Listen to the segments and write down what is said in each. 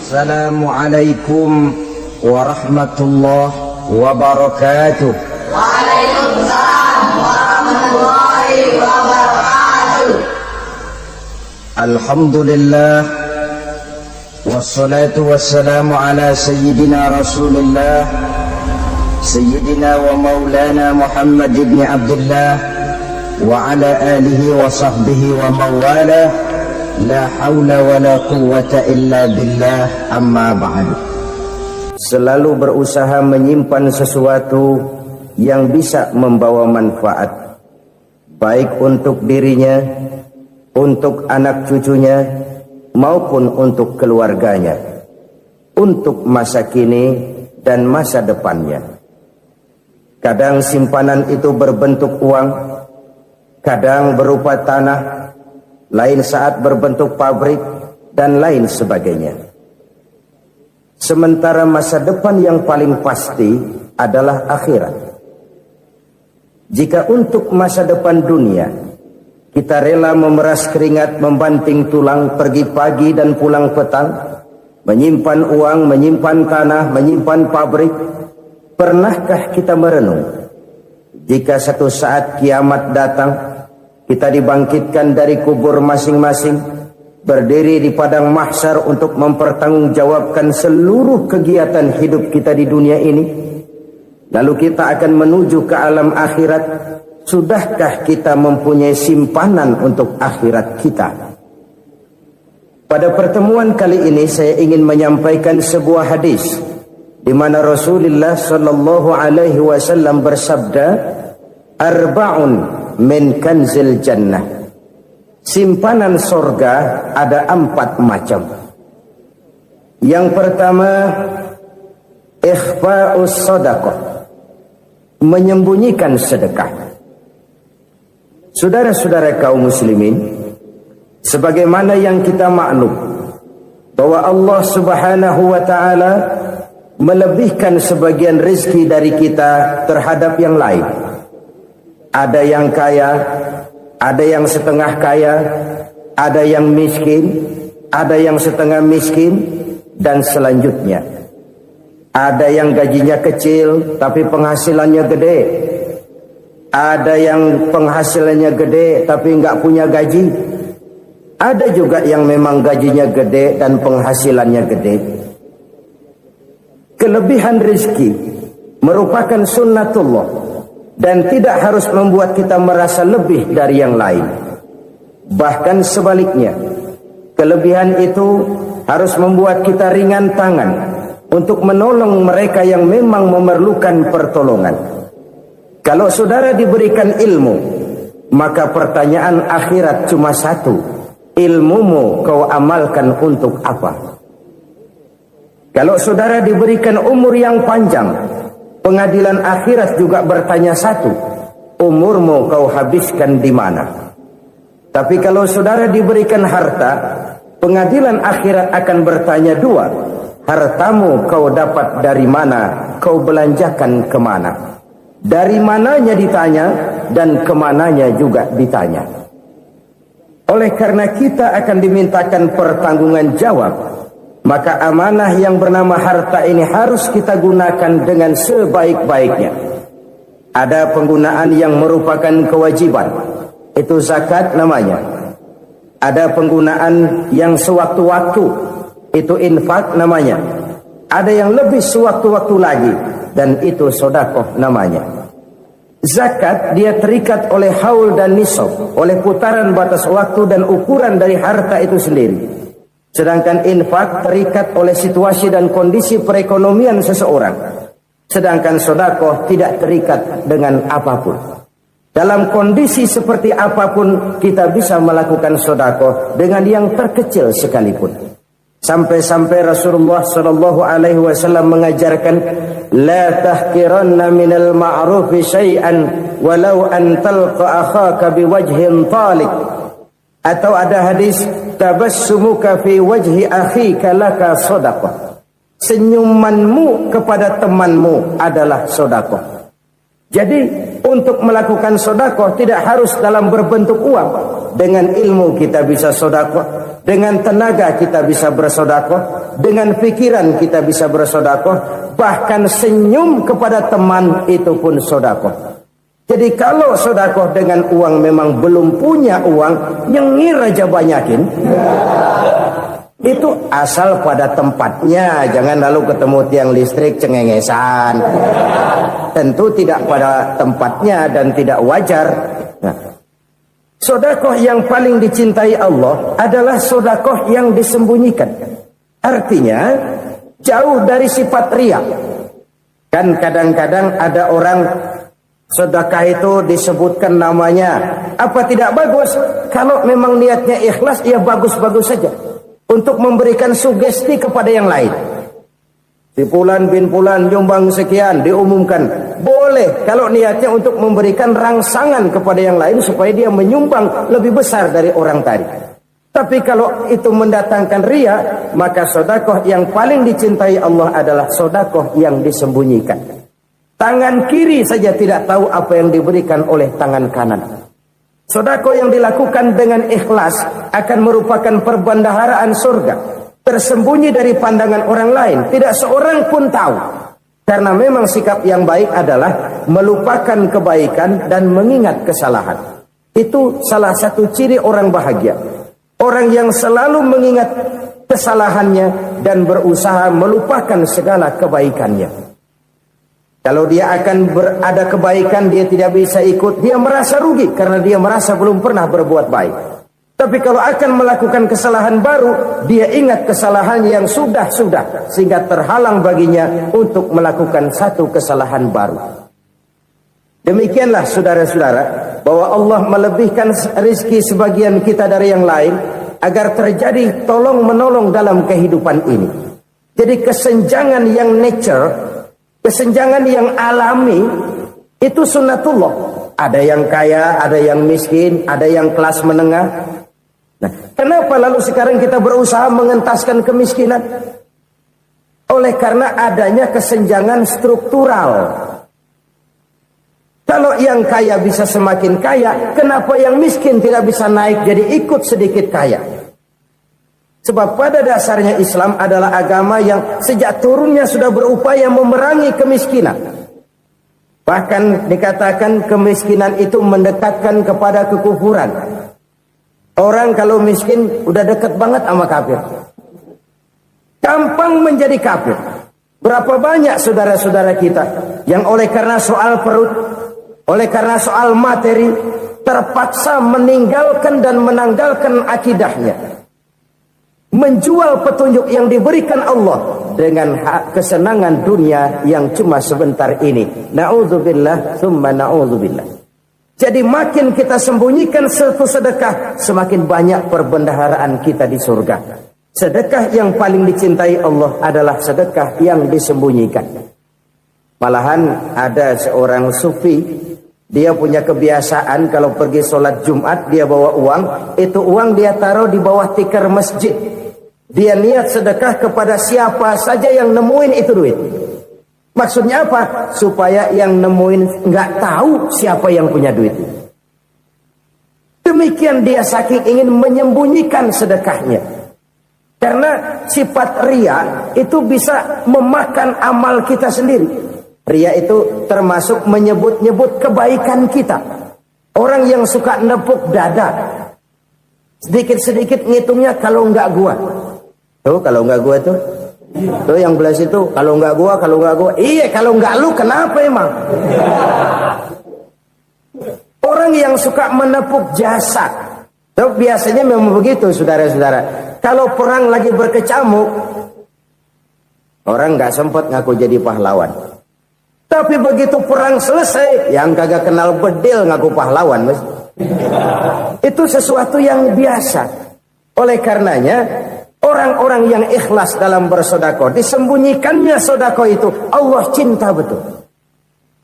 Assalamualaikum warahmatullahi wabarakatuh. Waalaikumsalam warahmatullahi wabarakatuh. Alhamdulillah wassalatu wassalamu ala sayyidina Rasulillah sayyidina wa maulana Muhammad ibn Abdullah wa ala alihi wa sahbihi wa mawala. La haula wa la quwwata illa billah, amma ba'du. Selalu berusaha menyimpan sesuatu yang bisa membawa manfaat, baik untuk dirinya, untuk anak cucunya, maupun untuk keluarganya, untuk masa kini dan masa depannya. Kadang simpanan itu berbentuk uang, kadang berupa tanah, lain saat berbentuk pabrik, dan lain sebagainya. Sementara masa depan yang paling pasti adalah akhirat. Jika untuk masa depan dunia kita rela memeras keringat, membanting tulang, pergi pagi dan pulang petang, menyimpan uang, menyimpan tanah, menyimpan pabrik, pernahkah kita merenung jika satu saat kiamat datang, kita dibangkitkan dari kubur masing-masing, berdiri di padang mahsyar untuk mempertanggungjawabkan seluruh kegiatan hidup kita di dunia ini. Lalu kita akan menuju ke alam akhirat. Sudahkah kita mempunyai simpanan untuk akhirat kita? Pada pertemuan kali ini saya ingin menyampaikan sebuah hadis di mana Rasulullah sallallahu alaihi wasallam bersabda, "Arba'un min kanzil jannah." Simpanan sorga ada 4 macam. Yang pertama, ikhfa'us sadaqah, menyembunyikan sedekah. Saudara-saudara kaum muslimin, sebagaimana yang kita maklum bahwa Allah Subhanahu wa taala melebihkan sebagian rezeki dari kita terhadap yang lain. Ada yang kaya, ada yang setengah kaya, ada yang miskin, ada yang setengah miskin, dan selanjutnya. Ada yang gajinya kecil tapi penghasilannya gede. Ada yang penghasilannya gede tapi nggak punya gaji. Ada juga yang memang gajinya gede dan penghasilannya gede. Kelebihan rezeki merupakan sunnatullah dan tidak harus membuat kita merasa lebih dari yang lain. Bahkan sebaliknya, kelebihan itu harus membuat kita ringan tangan untuk menolong mereka yang memang memerlukan pertolongan. Kalau saudara diberikan ilmu, maka pertanyaan akhirat cuma satu: ilmumu kau amalkan untuk apa? Kalau saudara diberikan umur yang panjang, pengadilan akhirat juga bertanya satu: umurmu kau habiskan di mana? Tapi kalau saudara diberikan harta, pengadilan akhirat akan bertanya 2: hartamu kau dapat dari mana? Kau belanjakan kemana? Dari mananya ditanya, dan kemananya juga ditanya. Oleh karena kita akan dimintakan pertanggungan jawab, maka amanah yang bernama harta ini harus kita gunakan dengan sebaik-baiknya. Ada penggunaan yang merupakan kewajiban, itu zakat namanya. Ada penggunaan yang sewaktu-waktu, itu infak namanya. Ada yang lebih sewaktu-waktu lagi, dan itu sedekah namanya. Zakat dia terikat oleh haul dan nisab, oleh putaran batas waktu dan ukuran dari harta itu sendiri. Sedangkan infak terikat oleh situasi dan kondisi perekonomian seseorang. Sedangkan sedekah tidak terikat dengan apapun. Dalam kondisi seperti apapun kita bisa melakukan sedekah dengan yang terkecil sekalipun. Sampai-sampai Rasulullah sallallahu alaihi wasallam mengajarkan, la tahqiranna minal ma'rufi syai'an walau an talqa akhaka biwajhin talik. Atau ada hadis, tabassumuka fi wajhi akhika laka shadaqah. Senyumanmu kepada temanmu adalah sedekah. Jadi untuk melakukan sedekah tidak harus dalam berbentuk uang. Dengan ilmu kita bisa sedekah, Dengan tenaga kita bisa bersedekah, dengan pikiran kita bisa bersedekah, bahkan senyum kepada teman itu pun sedekah. Jadi kalau sedekah dengan uang memang belum punya uang, nyengir aja banyakin. Itu asal pada tempatnya, jangan lalu ketemu tiang listrik cengengesan. Tentu tidak pada tempatnya dan tidak wajar. Nah, sedekah yang paling dicintai Allah adalah sedekah yang disembunyikan. Artinya jauh dari sifat riya. Kan kadang-kadang ada orang sedekah itu disebutkan namanya. Apa tidak bagus? Kalau memang niatnya ikhlas, ya bagus-bagus saja. Untuk memberikan sugesti kepada yang lain. Si Fulan bin Fulan nyumbang sekian, diumumkan. Boleh kalau niatnya untuk memberikan rangsangan kepada yang lain supaya dia menyumbang lebih besar dari orang tadi. Tapi kalau itu mendatangkan riya, maka sedekah yang paling dicintai Allah adalah sedekah yang disembunyikan. Tangan kiri saja tidak tahu apa yang diberikan oleh tangan kanan. Sedekah yang dilakukan dengan ikhlas akan merupakan perbendaharaan surga, tersembunyi dari pandangan orang lain, tidak seorang pun tahu. Karena memang sikap yang baik adalah melupakan kebaikan dan mengingat kesalahan. Itu salah satu ciri orang bahagia. Orang yang selalu mengingat kesalahannya dan berusaha melupakan segala kebaikannya. Kalau dia akan ada kebaikan, dia tidak bisa ikut, dia merasa rugi karena dia merasa belum pernah berbuat baik. Tapi kalau akan melakukan kesalahan baru, dia ingat kesalahan yang sudah-sudah, sehingga terhalang baginya untuk melakukan satu kesalahan baru. Demikianlah saudara-saudara, bahwa Allah melebihkan rizki sebagian kita dari yang lain, agar terjadi tolong-menolong dalam kehidupan ini. Jadi kesenjangan yang nature, kesenjangan yang alami, itu sunnatullah. Ada yang kaya, ada yang miskin, ada yang kelas menengah. Nah, kenapa lalu sekarang kita berusaha mengentaskan kemiskinan? Oleh karena adanya kesenjangan struktural. Kalau yang kaya bisa semakin kaya, kenapa yang miskin tidak bisa naik jadi ikut sedikit kaya? Sebab pada dasarnya Islam adalah agama yang sejak turunnya sudah berupaya memerangi kemiskinan. Bahkan dikatakan kemiskinan itu mendekatkan kepada kekufuran. Orang kalau miskin udah dekat banget sama kafir. Gampang menjadi kafir. Berapa banyak saudara-saudara kita yang oleh karena soal perut, oleh karena soal materi, terpaksa meninggalkan dan menanggalkan akidahnya. Menjual petunjuk yang diberikan Allah dengan kesenangan dunia yang cuma sebentar ini. Na'udzubillah, thumma na'udzubillah. Jadi makin kita sembunyikan satu sedekah, semakin banyak perbendaharaan kita di surga. Sedekah yang paling dicintai Allah adalah sedekah yang disembunyikan. Malahan ada seorang sufi, dia punya kebiasaan kalau pergi sholat Jumat dia bawa uang, itu uang dia taruh di bawah tikar masjid. Dia niat sedekah kepada siapa saja yang nemuin itu duit. Maksudnya apa? Supaya yang nemuin nggak tahu siapa yang punya duit. Demikian dia saking ingin menyembunyikan sedekahnya. Karena sifat riya itu bisa memakan amal kita sendiri. Riya itu termasuk menyebut-nyebut kebaikan kita. Orang yang suka nepuk dada, sedikit-sedikit ngitungnya kalau nggak gua. Tuh kalau nggak gua tuh. Tuh yang belas itu kalau nggak gua, kalau nggak gua. Iya kalau nggak lu kenapa emang? Orang yang suka menepuk jasad. Tuh biasanya memang begitu saudara-saudara. Kalau perang lagi berkecamuk, orang nggak sempat ngaku jadi pahlawan. Tapi begitu perang selesai, yang kagak kenal bedil ngaku pahlawan, mas. Itu sesuatu yang biasa. Oleh karenanya, orang-orang yang ikhlas dalam bersedekah, disembunyikannya sedekah itu, Allah cinta betul.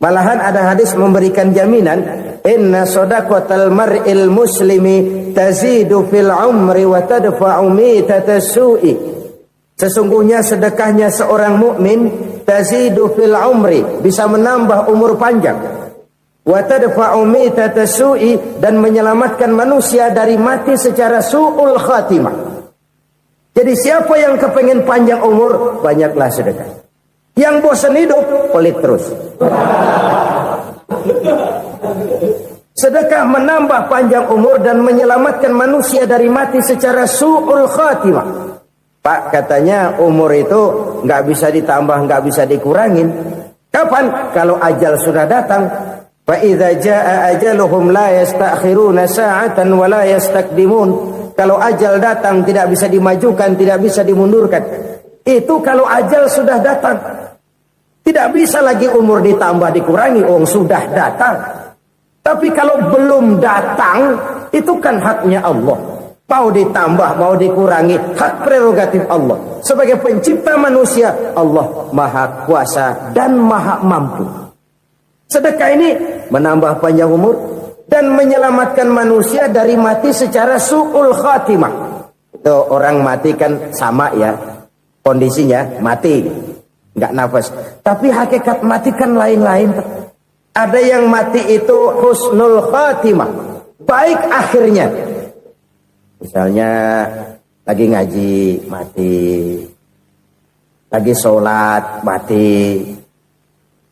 Malahan ada hadis memberikan jaminan, inna sadaqatal mar'il muslimi tazidu fil umri wa tadfa'u mitata su'i. Sesungguhnya sedekahnya seorang mukmin tazidu fil umri, bisa menambah umur panjang. Wa tadfa'u mitata su'i, dan menyelamatkan manusia dari mati secara su'ul khatimah. Jadi siapa yang kepengen panjang umur, banyaklah sedekah. Yang bosan hidup, pelit terus. Sedekah menambah panjang umur dan menyelamatkan manusia dari mati secara su'ul khatimah. Pak, katanya umur itu nggak bisa ditambah, nggak bisa dikurangin. Kapan? Kalau ajal sudah datang. Fa idza jaa ajaluhum la yastakhiruna sa'atan wa la yastakdimun. Kalau ajal datang tidak bisa dimajukan, tidak bisa dimundurkan. Itu kalau ajal sudah datang. Tidak bisa lagi umur ditambah dikurangi, sudah datang. Tapi kalau belum datang, itu kan haknya Allah. Mau ditambah, mau dikurangi, hak prerogatif Allah. Sebagai pencipta manusia, Allah Maha Kuasa dan Maha Mampu. Sedekah ini menambah panjang umur dan menyelamatkan manusia dari mati secara su'ul khatimah. Itu orang mati kan sama ya, kondisinya mati, nggak nafas. Tapi hakikat mati kan lain-lain. Ada yang mati itu husnul khatimah, baik akhirnya. Misalnya lagi ngaji mati, lagi sholat mati,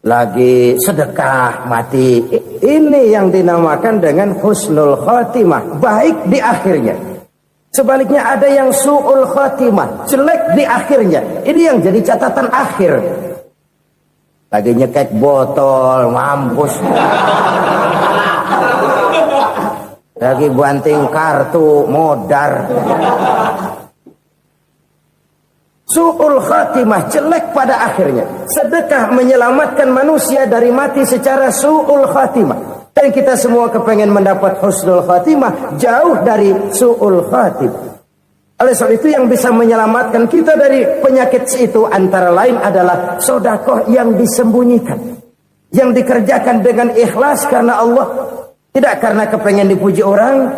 lagi sedekah mati. Ini yang dinamakan dengan husnul khatimah, baik di akhirnya. Sebaliknya ada yang su'ul khatimah, jelek di akhirnya. Ini yang jadi catatan akhir. Lagi nyekek botol, mampus. Lagi banting kartu, modar. Su'ul khatimah, jelek pada akhirnya. Sedekah menyelamatkan manusia dari mati secara su'ul khatimah. Dan kita semua kepengen mendapat husnul khatimah, jauh dari su'ul khatimah. Oleh sebab itu yang bisa menyelamatkan kita dari penyakit itu antara lain adalah sedekah yang disembunyikan. Yang dikerjakan dengan ikhlas karena Allah. Tidak karena kepengen dipuji orang.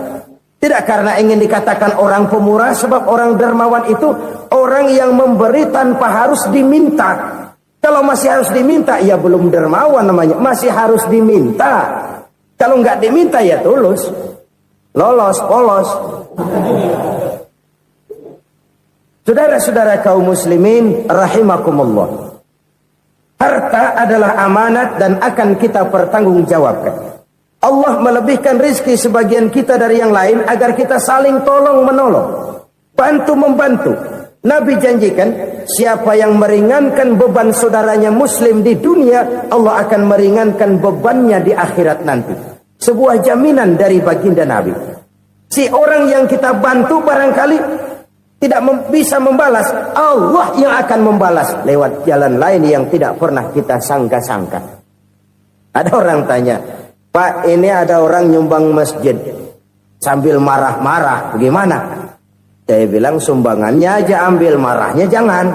Tidak karena ingin dikatakan orang pemurah. Sebab orang dermawan itu orang yang memberi tanpa harus diminta. Kalau masih harus diminta, ya belum dermawan namanya. Masih harus diminta. Kalau nggak diminta ya tulus. Lolos, polos. Saudara-saudara kaum muslimin rahimakumullah. Harta adalah amanat dan akan kita pertanggungjawabkan. Allah melebihkan rizki sebagian kita dari yang lain agar kita saling tolong menolong, bantu membantu. Nabi janjikan siapa yang meringankan beban saudaranya muslim di dunia, Allah akan meringankan bebannya di akhirat nanti. Sebuah jaminan dari baginda Nabi. Si orang yang kita bantu barangkali tidak bisa membalas, Allah yang akan membalas lewat jalan lain yang tidak pernah kita sangka-sangka. Ada orang tanya, Pak, ini ada orang nyumbang masjid sambil marah-marah, bagaimana? Saya bilang sumbangannya aja ambil, marahnya jangan.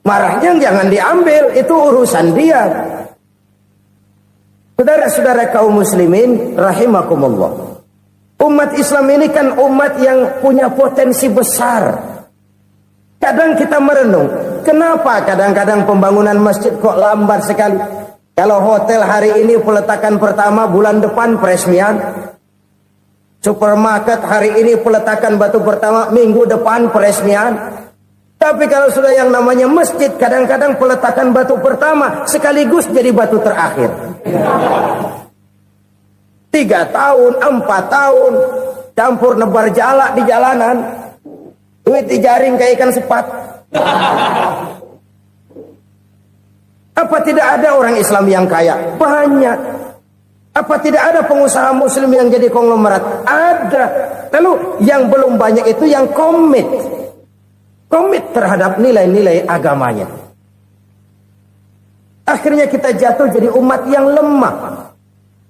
Marahnya jangan diambil, itu urusan dia. Saudara-saudara kaum muslimin rahimakumullah. Umat Islam ini kan umat yang punya potensi besar. Kadang kita merenung, kenapa kadang-kadang pembangunan masjid kok lambat sekali? Kalau hotel hari ini peletakan pertama, bulan depan peresmian. Supermarket hari ini peletakan batu pertama, minggu depan peresmian. Tapi kalau sudah yang namanya masjid, kadang-kadang peletakan batu pertama sekaligus jadi batu terakhir. 3 tahun, 4 tahun, campur nebar jalak di jalanan, duit dijaring kayak ikan sepat. Apa tidak ada orang Islam yang kaya? Banyak. Apa tidak ada pengusaha muslim yang jadi konglomerat? Ada. Lalu yang belum banyak itu yang komit terhadap nilai-nilai agamanya. Akhirnya kita jatuh jadi umat yang lemah.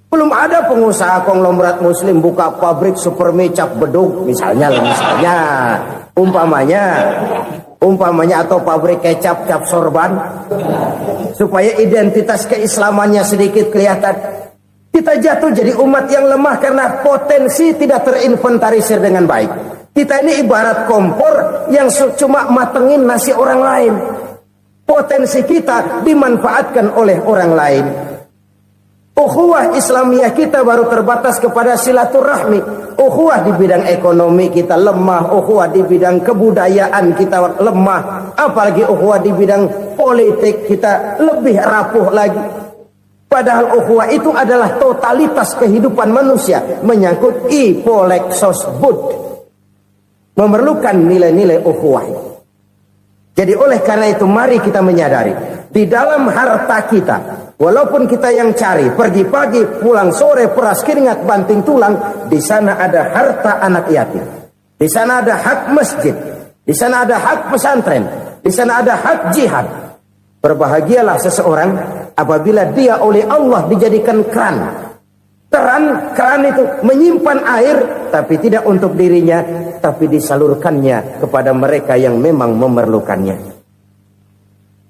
Belum ada pengusaha konglomerat muslim buka pabrik supermi cap beduk misalnya umpamanya atau pabrik kecap cap sorban supaya identitas keislamannya sedikit kelihatan. Kita jatuh jadi umat yang lemah karena potensi tidak terinventarisir dengan baik. Kita ini ibarat kompor yang cuma matengin nasi orang lain. Potensi kita dimanfaatkan oleh orang lain. Ukhuwah Islamiyah kita baru terbatas kepada silaturahmi. Ukhuwah di bidang ekonomi kita lemah, ukhuwah di bidang kebudayaan kita lemah, apalagi ukhuwah di bidang politik kita lebih rapuh lagi. Padahal ukhuwah itu adalah totalitas kehidupan manusia, menyangkut ipolek sosbud, memerlukan nilai-nilai ukhuwah. Jadi oleh karena itu mari kita menyadari, di dalam harta kita, walaupun kita yang cari, pergi pagi, pulang sore, peras keringat, banting tulang, di sana ada harta anak yatim. Di sana ada hak masjid. Di sana ada hak pesantren. Di sana ada hak jihad. Berbahagialah seseorang apabila dia oleh Allah dijadikan keran. Keran itu menyimpan air, tapi tidak untuk dirinya, tapi disalurkannya kepada mereka yang memang memerlukannya.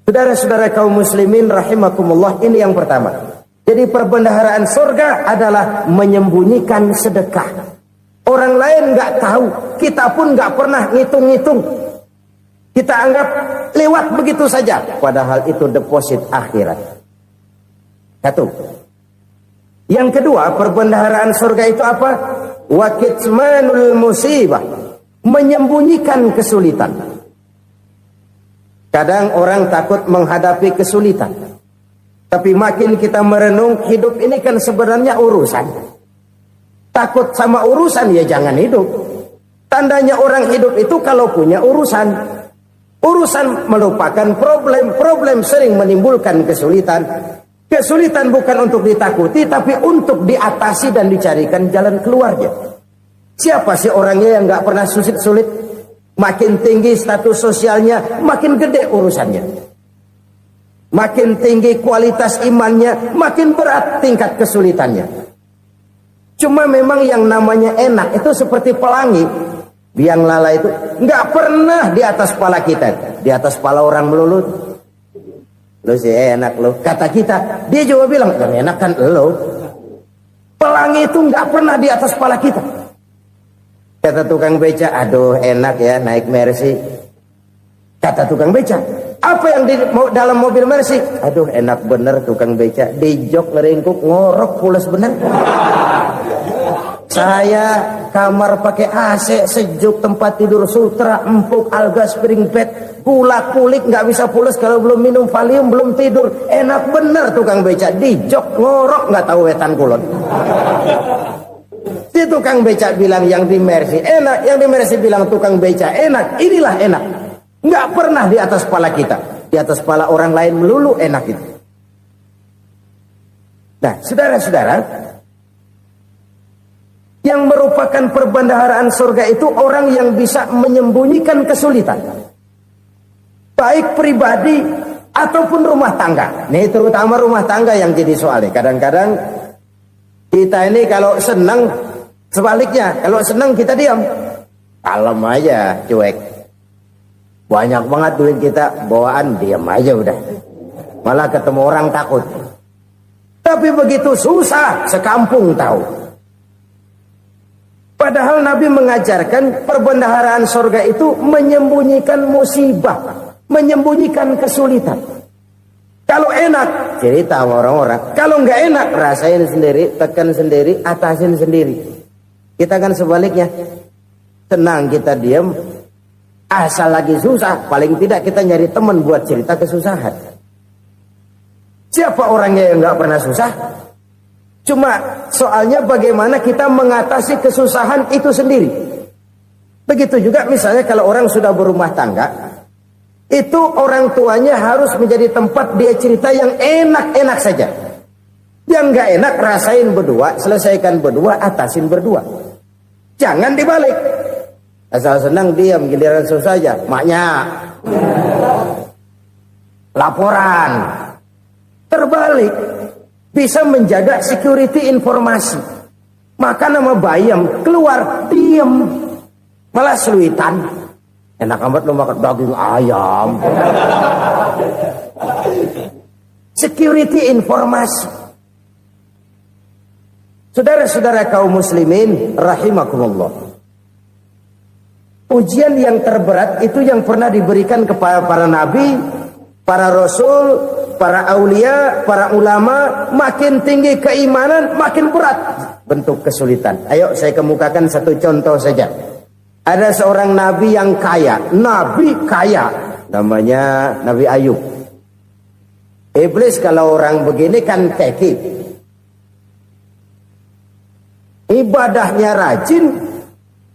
Saudara-saudara kaum muslimin rahimakumullah, ini yang pertama. Jadi perbendaharaan surga adalah menyembunyikan sedekah. Orang lain nggak tahu, kita pun nggak pernah ngitung-ngitung. Kita anggap lewat begitu saja, padahal itu deposit akhirat. Satu. Yang kedua, perbendaharaan surga itu apa? Wa kitmanul musibah, menyembunyikan kesulitan. Kadang orang takut menghadapi kesulitan. Tapi makin kita merenung, hidup ini kan sebenarnya urusan. Takut sama urusan, ya jangan hidup. Tandanya orang hidup itu kalau punya urusan. Urusan melupakan problem. Problem sering menimbulkan kesulitan. Kesulitan bukan untuk ditakuti, tapi untuk diatasi dan dicarikan jalan keluarnya. Siapa sih orangnya yang gak pernah sulit-sulit? Makin tinggi status sosialnya, makin gede urusannya. Makin tinggi kualitas imannya, makin berat tingkat kesulitannya. Cuma memang yang namanya enak itu seperti pelangi. Biang lala itu nggak pernah di atas kepala kita, di atas kepala orang melulu. Lo sih enak lo, kata kita. Dia juga bilang yang enak kan lo. Pelangi itu nggak pernah di atas kepala kita. Kata tukang beca, aduh enak ya naik Mercy. Kata tukang beca, apa yang di dalam mobil Mercy? Aduh enak bener tukang beca, di jok ngeringkuk ngorok pules bener. Saya kamar pakai AC sejuk, tempat tidur sutra, empuk, alga, spring bed, gula kulik nggak bisa pules kalau belum minum Valium, belum tidur. Enak bener tukang beca, di jok ngorok nggak tahu wetan kulon. Si tukang beca bilang yang di Mercy enak, yang di Mercy bilang tukang beca enak. Inilah enak. Nggak pernah di atas kepala kita, di atas kepala orang lain melulu enak itu. Nah, saudara-saudara, yang merupakan perbendaharaan surga itu orang yang bisa menyembunyikan kesulitan, baik pribadi ataupun rumah tangga. Nih terutama rumah tangga yang jadi soalnya. Kadang-kadang kita ini kalau senang, sebaliknya kalau senang kita diam, kalem aja, cuek. Banyak banget duit kita bawaan, diam aja udah. Malah ketemu orang takut. Tapi begitu susah, sekampung tahu. Padahal Nabi mengajarkan perbendaharaan surga itu menyembunyikan musibah, menyembunyikan kesulitan. Kalau enak, cerita sama orang-orang. Kalau nggak enak, rasain sendiri, tekan sendiri, atasin sendiri. Kita kan sebaliknya. Tenang kita diam, asal lagi susah, paling tidak kita nyari teman buat cerita kesusahan. Siapa orangnya yang nggak pernah susah? Cuma soalnya bagaimana kita mengatasi kesusahan itu sendiri. Begitu juga misalnya kalau orang sudah berumah tangga, itu orang tuanya harus menjadi tempat dia cerita yang enak-enak saja. Yang nggak enak rasain berdua, selesaikan berdua, atasin berdua. Jangan dibalik. Asal senang diam, giliran susah aja. Maknya laporan. Terbalik. Bisa menjaga security informasi. Maka nama bayam keluar diam, malah seluitan. Enak amat lo makan daging ayam. Security informasi. Saudara-saudara kaum muslimin rahimakumullah. Ujian yang terberat itu yang pernah diberikan kepada para nabi, para rasul, para aulia, para ulama, makin tinggi keimanan, makin berat bentuk kesulitan. Ayo saya kemukakan satu contoh saja. Ada seorang nabi yang kaya, nabi kaya, namanya Nabi Ayub. Iblis kalau orang begini kan keki, ibadahnya rajin,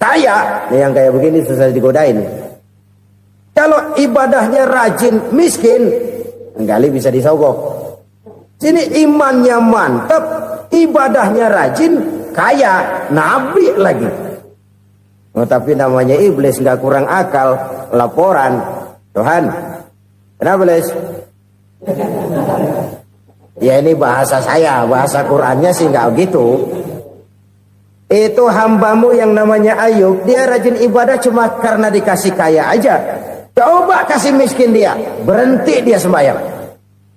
kaya. Ini yang kayak begini susah digodain. Kalau ibadahnya rajin, miskin, kali bisa disogok. Sini imannya mantap, ibadahnya rajin, kaya, nabi lagi. Oh, tapi namanya iblis nggak kurang akal. Laporan, Tuhan, kenapa iblis? Ya ini bahasa saya, bahasa Qurannya sih nggak gitu. Itu hambamu yang namanya Ayub, dia rajin ibadah cuma karena dikasih kaya aja. Coba kasih miskin dia, berhenti dia sembahyang.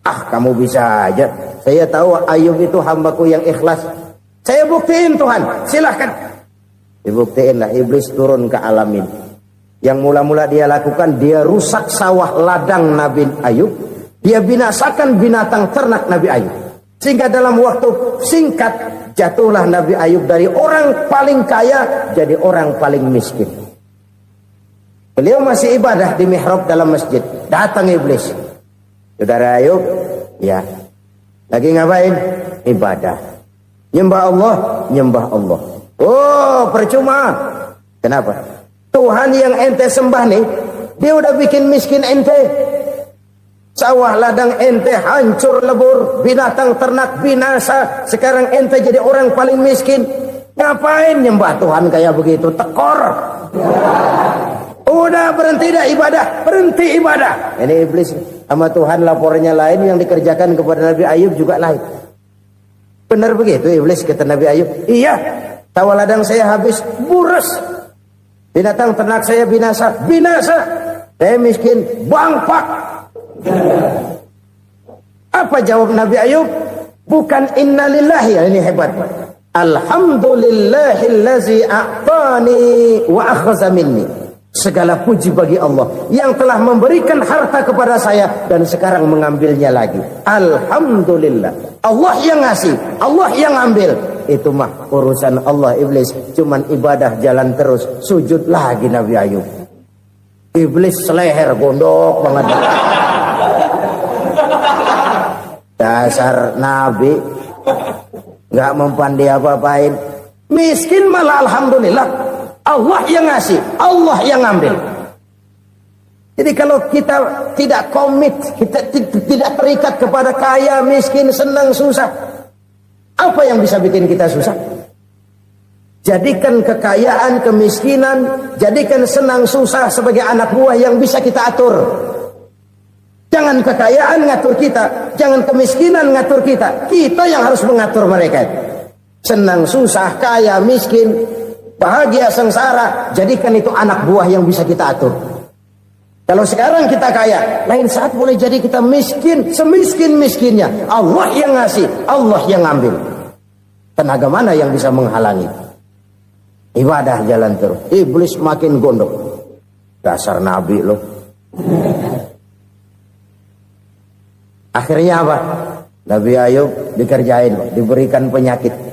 Ah, kamu bisa aja. Saya tahu Ayub itu hambaku yang ikhlas. Saya buktiin Tuhan, silahkan. Dibuktiin lah, iblis turun ke alamin. Yang mula-mula dia lakukan, dia rusak sawah ladang Nabi Ayub. Dia binasakan binatang ternak Nabi Ayub. Sehingga dalam waktu singkat, jatuhlah Nabi Ayub dari orang paling kaya jadi orang paling miskin. Beliau masih ibadah di mihrab dalam masjid. Datang iblis. Saudara Ayub, ya, lagi ngapain? Ibadah. Nyembah Allah, nyembah Allah. Oh, percuma. Kenapa? Tuhan yang ente sembah nih, dia udah bikin miskin ente. Sawah ladang ente hancur lebur, binatang ternak binasa. Sekarang ente jadi orang paling miskin. Ngapain nyembah Tuhan kayak begitu? Tekor. Udah berhenti dah ibadah, berhenti ibadah. Ini iblis sama Tuhan laporannya lain, yang dikerjakan kepada Nabi Ayub juga lain. Benar begitu iblis kata Nabi Ayub? Iya, sawah ladang saya habis, buras. Binatang ternak saya binasa, binasa. Saya miskin, bangpak. Apa jawab Nabi Ayub? Bukan innalillahi, ini hebat. Alhamdulillahillazi a'tani wa akhza minni. Segala puji bagi Allah yang telah memberikan harta kepada saya dan sekarang mengambilnya lagi. Alhamdulillah. Allah yang ngasih, Allah yang ambil. Itu mah urusan Allah. Iblis cuman ibadah jalan terus, sujud lagi Nabi Ayub. Iblis seleher gondok banget. Dasar Nabi nggak mempan dia apa-apain. Miskin malah alhamdulillah. Allah yang ngasih, Allah yang ngambil. Jadi kalau kita tidak komit, kita tidak terikat kepada kaya, miskin, senang, susah, apa yang bisa bikin kita susah? Jadikan kekayaan, kemiskinan, jadikan senang, susah sebagai anak buah yang bisa kita atur. Jangan kekayaan ngatur kita, jangan kemiskinan ngatur kita. Kita yang harus mengatur mereka. Senang, susah, kaya, miskin, bahagia, sengsara, jadikan itu anak buah yang bisa kita atur. Kalau sekarang kita kaya, lain saat boleh jadi kita miskin, semiskin-miskinnya. Allah yang ngasih, Allah yang ngambil. Tenaga mana yang bisa menghalangi? Ibadah jalan terus. Iblis makin gondok. Dasar Nabi loh. Akhirnya apa? Nabi Ayub dikerjain, diberikan penyakit.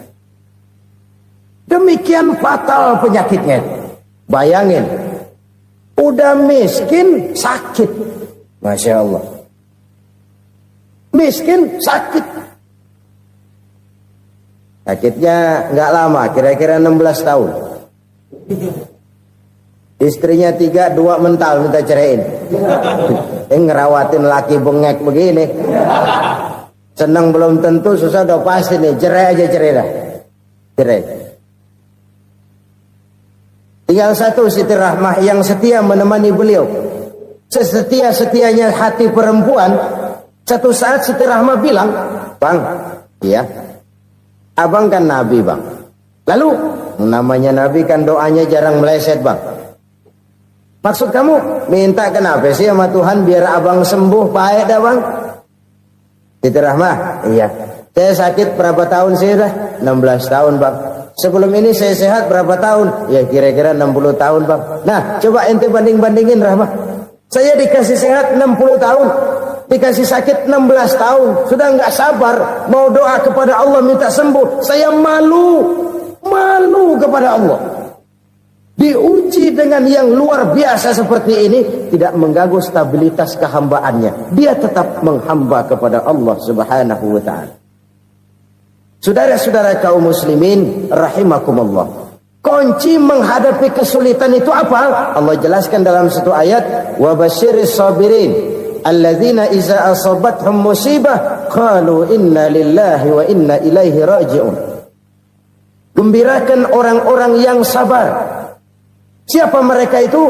Demikian fatal penyakitnya. Bayangin, udah miskin sakit. Masya Allah. Miskin sakit. Sakitnya nggak lama, kira-kira 16 tahun. Istrinya 3, 2 mental minta ceraiin. Ngerawatin laki bengek begini. Senang belum tentu, susah udah pasti nih. Cerai aja, cerai dah. Cerai. Tinggal satu Siti Rahmah yang setia menemani beliau. Sesetia-setianya hati perempuan. Satu saat Siti Rahmah bilang, "Bang, iya, abang kan Nabi bang. Lalu namanya Nabi kan doanya jarang meleset bang. Maksud kamu minta kenapa sih sama Tuhan biar abang sembuh baik dah bang?" Siti Rahmah, iya. Saya sakit berapa tahun sih dah? 16 tahun bang. Sebelum ini saya sehat berapa tahun? Ya kira-kira 60 tahun bang. Nah coba ente banding-bandingin Rahmah. Saya dikasih sehat 60 tahun. Dikasih sakit 16 tahun, sudah nggak sabar mau doa kepada Allah minta sembuh. Saya malu kepada Allah. Diuji dengan yang luar biasa seperti ini, tidak mengganggu stabilitas kehambaannya. Dia tetap menghamba kepada Allah Subhanahu wa ta'ala. Saudara-saudara kaum muslimin rahimakumullah, kunci menghadapi kesulitan itu apa? Allah jelaskan dalam satu ayat, wa basyiris sabirin alladzina iza asabathum musibah qalu inna lillahi wa inna ilaihi raji'un. Gembirakan orang-orang yang sabar. Siapa mereka itu?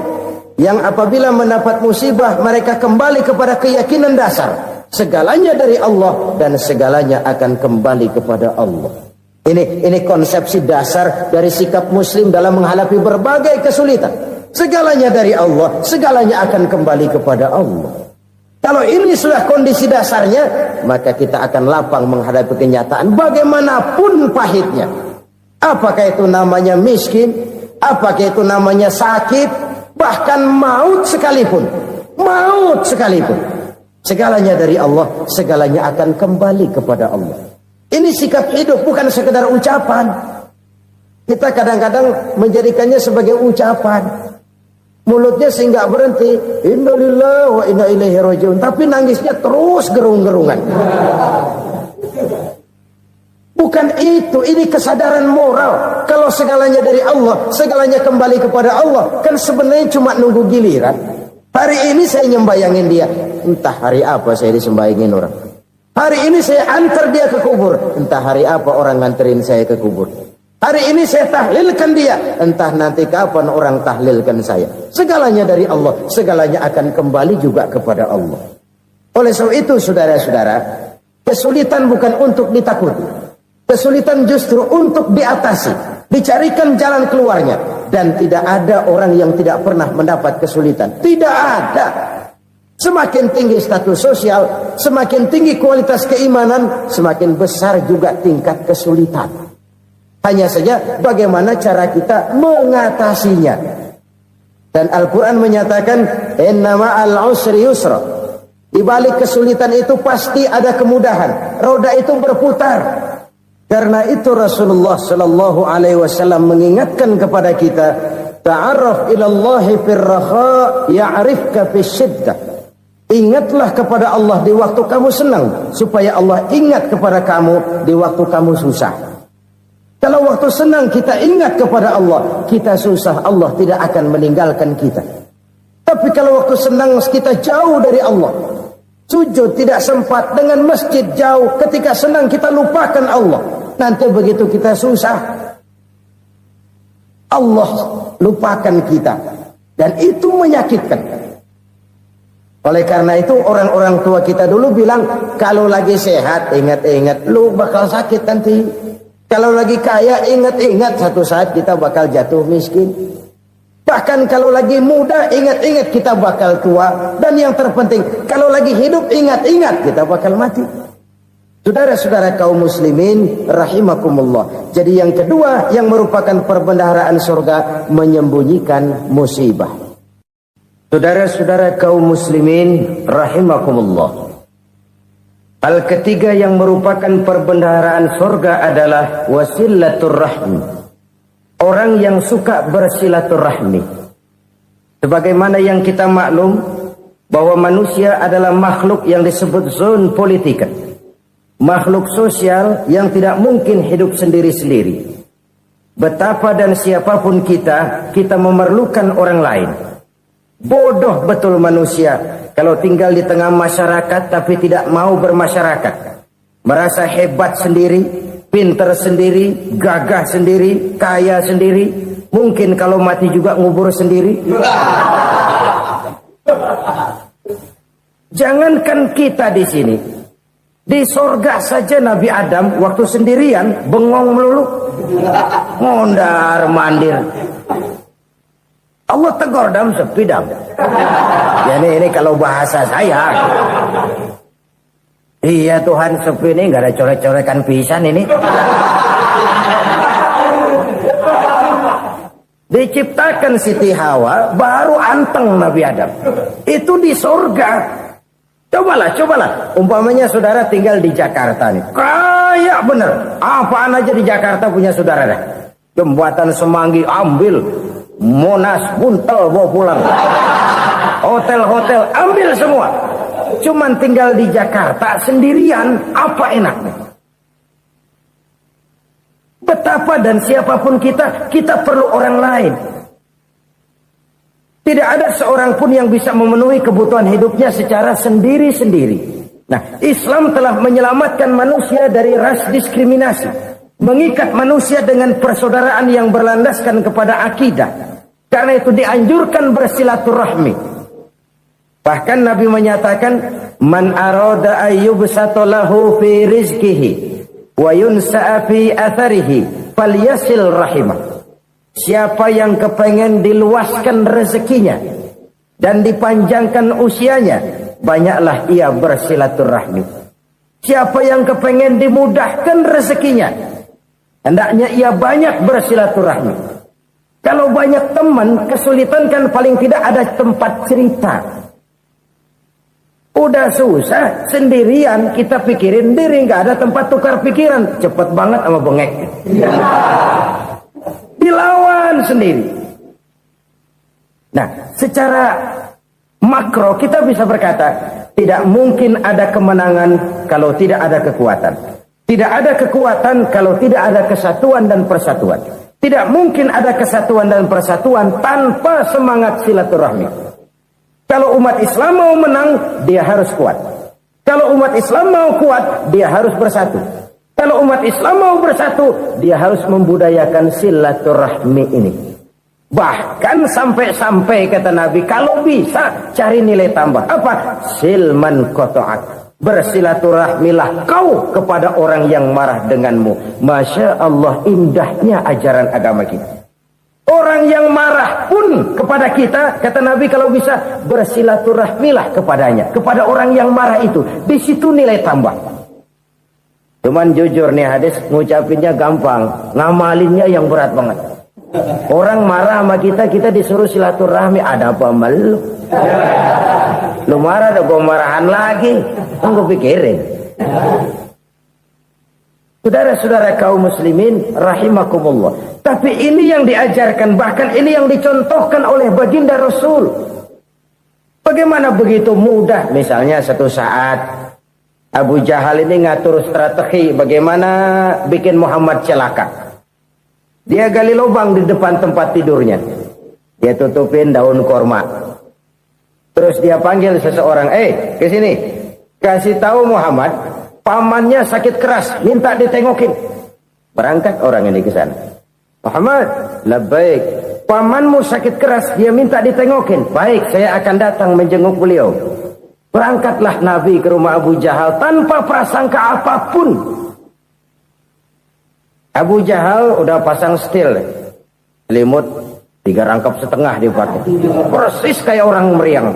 Yang apabila mendapat musibah mereka kembali kepada keyakinan dasar, segalanya dari Allah dan segalanya akan kembali kepada Allah. Ini konsepsi dasar dari sikap muslim dalam menghadapi berbagai kesulitan. Segalanya dari Allah, segalanya akan kembali kepada Allah. Kalau ini sudah kondisi dasarnya, maka kita akan lapang menghadapi kenyataan bagaimanapun pahitnya. Apakah itu namanya miskin, apakah itu namanya sakit, bahkan maut sekalipun. Segalanya dari Allah, segalanya akan kembali kepada Allah. Ini sikap hidup, bukan sekedar ucapan. Kita kadang-kadang menjadikannya sebagai ucapan. Mulutnya sehingga berhenti, innalillahi wa inna ilaihi raji'un, tapi nangisnya terus gerung-gerungan. Bukan itu, ini kesadaran moral. Kalau segalanya dari Allah, segalanya kembali kepada Allah, kan sebenarnya cuma nunggu giliran. Hari ini saya nyembayangin dia, entah hari apa saya disembayangin orang. Hari ini saya antar dia ke kubur, entah hari apa orang nganterin saya ke kubur. Hari ini saya tahlilkan dia, entah nanti kapan orang tahlilkan saya. Segalanya dari Allah, segalanya akan kembali juga kepada Allah. Oleh sebab itu saudara-saudara, kesulitan bukan untuk ditakuti. Kesulitan justru untuk diatasi, dicarikan jalan keluarnya. Dan tidak ada orang yang tidak pernah mendapat kesulitan. Tidak ada. Semakin tinggi status sosial, semakin tinggi kualitas keimanan, semakin besar juga tingkat kesulitan. Hanya saja bagaimana cara kita mengatasinya. Dan Al-Quran menyatakan, inna ma'al usri yusra. Di balik kesulitan itu pasti ada kemudahan. Roda itu berputar. Karena itu Rasulullah sallallahu alaihi wasallam mengingatkan kepada kita, ta'arraf ila Allah fir raha ya'rifka fis syiddah. Ingatlah kepada Allah di waktu kamu senang, supaya Allah ingat kepada kamu di waktu kamu susah. Kalau waktu senang kita ingat kepada Allah, kita susah, Allah tidak akan meninggalkan kita. Tapi kalau waktu senang kita jauh dari Allah, sujud tidak sempat, dengan masjid jauh, ketika senang kita lupakan Allah. Nanti begitu kita susah, Allah lupakan kita. Dan itu menyakitkan. Oleh karena itu orang-orang tua kita dulu bilang, kalau lagi sehat ingat-ingat lu bakal sakit nanti. Kalau lagi kaya ingat-ingat satu saat kita bakal jatuh miskin. Bahkan kalau lagi muda ingat-ingat kita bakal tua. Dan yang terpenting, kalau lagi hidup ingat-ingat kita bakal mati. Saudara-saudara kaum muslimin rahimakumullah. Jadi yang kedua yang merupakan perbendaharaan surga, menyembunyikan musibah. Saudara-saudara kaum muslimin rahimakumullah. Hal ketiga yang merupakan perbendaharaan surga adalah wasilatur rahmi. Orang yang suka bersilaturahmi. Sebagaimana yang kita maklum bahwa manusia adalah makhluk yang disebut zon politika. Makhluk sosial yang tidak mungkin hidup sendiri-sendiri. Betapa dan siapapun kita memerlukan orang lain. Bodoh betul manusia kalau tinggal di tengah masyarakat tapi tidak mau bermasyarakat. Merasa hebat sendiri, pinter sendiri, gagah sendiri, kaya sendiri. Mungkin kalau mati juga ngubur sendiri. Jangankan kita di sini, di sorga saja Nabi Adam waktu sendirian bengong melulu, mondar mandir. Allah tegur dam sepi dam. Ya ini kalau bahasa saya. Iya Tuhan, sepi ini nggak ada coret-corekan pisan ini. Diciptakan Siti Hawa baru anteng Nabi Adam. Itu di sorga. Cobalah. Umpamanya saudara tinggal di Jakarta nih. Kayak bener. Apaan aja di Jakarta punya saudara dah. Jembatan Semanggi ambil. Monas, Buntel bawa pulang. Hotel-hotel ambil semua. Cuman tinggal di Jakarta sendirian. Apa enaknya? Betapa dan siapapun kita perlu orang lain. Tidak ada seorang pun yang bisa memenuhi kebutuhan hidupnya secara sendiri-sendiri. Nah, Islam telah menyelamatkan manusia dari ras diskriminasi. Mengikat manusia dengan persaudaraan yang berlandaskan kepada akidah. Karena itu dianjurkan bersilaturahmi. Bahkan Nabi menyatakan, Man arada ayyubsata lahu fi rizkihi wa yunsa'a fi atharihi falyasil rahimah. Siapa yang kepengen diluaskan rezekinya dan dipanjangkan usianya, banyaklah ia bersilaturahmi. Siapa yang kepengen dimudahkan rezekinya, hendaknya ia banyak bersilaturahmi. Kalau banyak teman, kesulitan kan paling tidak ada tempat cerita. Udah susah, sendirian kita pikirin diri, nggak ada tempat tukar pikiran. Cepet banget sama bengek. Dilawan sendiri. Nah, secara makro kita bisa berkata, tidak mungkin ada kemenangan kalau tidak ada kekuatan. Tidak ada kekuatan kalau tidak ada kesatuan dan persatuan. Tidak mungkin ada kesatuan dan persatuan tanpa semangat silaturahmi. Kalau umat Islam mau menang, dia harus kuat. Kalau umat Islam mau kuat, dia harus bersatu. Kalau umat Islam mau bersatu, dia harus membudayakan silaturahmi ini. Bahkan sampai-sampai kata Nabi, kalau bisa cari nilai tambah. Apa? Silman qata'ak. Bersilaturahmilah kau kepada orang yang marah denganmu. Masya Allah, indahnya ajaran agama kita. Orang yang marah pun kepada kita, kata Nabi, kalau bisa bersilaturahmilah kepadanya. Kepada orang yang marah itu. Di situ nilai tambah. Cuman jujur nih hadis, ngucapinnya gampang, ngamalinnya yang berat banget. Orang marah sama kita disuruh silaturahmi, ada apa malu? Lu marah, ada gue marahan lagi. Gue pikirin. Saudara-saudara kaum muslimin rahimakumullah. Tapi ini yang diajarkan, bahkan ini yang dicontohkan oleh baginda Rasul. Bagaimana begitu mudah, misalnya satu saat Abu Jahal ini ngatur strategi bagaimana bikin Muhammad celaka. Dia gali lubang di depan tempat tidurnya. Dia tutupin daun korma. Terus dia panggil seseorang, ke sini. Kasih tahu Muhammad, pamannya sakit keras, minta ditengokin. Berangkat orang ini ke sana. Muhammad, labbaik. Pamanmu sakit keras, dia minta ditengokin. Baik, saya akan datang menjenguk beliau. Berangkatlah Nabi ke rumah Abu Jahal tanpa prasangka apapun. Abu Jahal udah pasang setil, selimut 3 rangkap setengah dipakai, persis kayak orang meriang.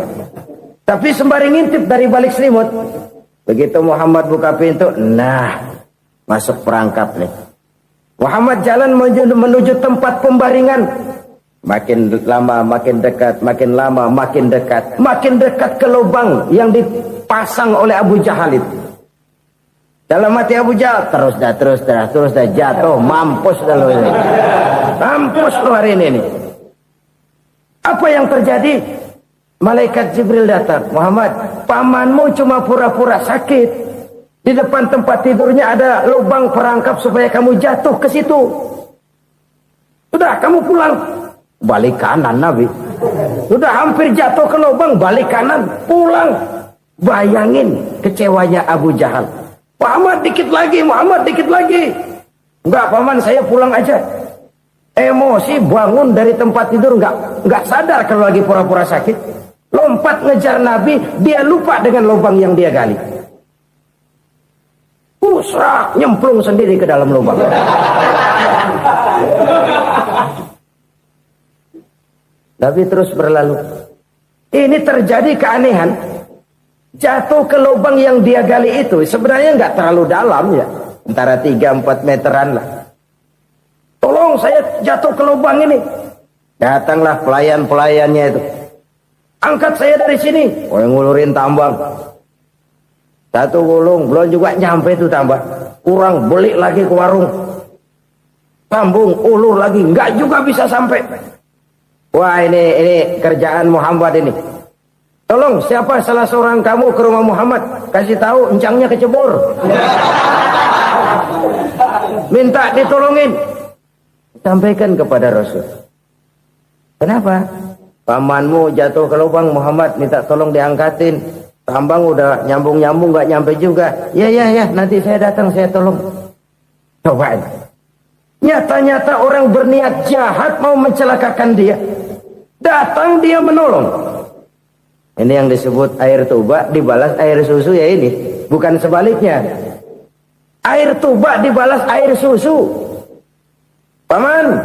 Tapi sembari ngintip dari balik selimut, begitu Muhammad buka pintu, nah masuk perangkap nih. Muhammad jalan menuju tempat pembaringan. Makin lama makin dekat, makin lama makin dekat, makin dekat ke lubang yang dipasang oleh Abu Jahal itu. Dalam hati Abu Jahal, terus dah jatuh, mampus dah lo ini. Mampus lo hari ini. Apa yang terjadi? Malaikat Jibril datang. Muhammad, pamanmu cuma pura-pura sakit. Di depan tempat tidurnya ada lubang perangkap supaya kamu jatuh ke situ. Sudah, kamu pulang. Balik kanan Nabi. Sudah hampir jatuh ke lubang, balik kanan, pulang. Bayangin kecewanya Abu Jahal. Muhammad dikit lagi. Enggak paman, saya pulang aja. Emosi bangun dari tempat tidur, enggak sadar kalau lagi pura-pura sakit. Lompat ngejar Nabi, dia lupa dengan lubang yang dia gali. Serak, nyemplung sendiri ke dalam lubang. Nabi terus berlalu. Ini terjadi keanehan. Jatuh ke lubang yang dia gali itu sebenarnya nggak terlalu dalam ya, antara 3-4 meteran lah. Tolong saya jatuh ke lubang ini. Datanglah pelayan-pelayannya itu. Angkat saya dari sini. Oh, yang ngulurin tambang. Satu gulung belum juga nyampe itu tambah. Kurang beli lagi ke warung. Sambung ulur lagi, enggak juga bisa sampai. Wah, ini kerjaan Muhammad ini. Tolong siapa salah seorang kamu ke rumah Muhammad, kasih tahu encangnya kecebur. Minta ditolongin. Sampaikan kepada Rasul. Kenapa? Pamanmu jatuh ke lubang, Muhammad minta tolong diangkatin. Tambang udah nyambung-nyambung nggak nyampe juga. Ya, nanti saya datang saya tolong. Coba. Nyata-nyata orang berniat jahat mau mencelakakan dia. Datang dia menolong. Ini yang disebut air tuba dibalas air susu ya ini. Bukan sebaliknya. Air tuba dibalas air susu. Paman,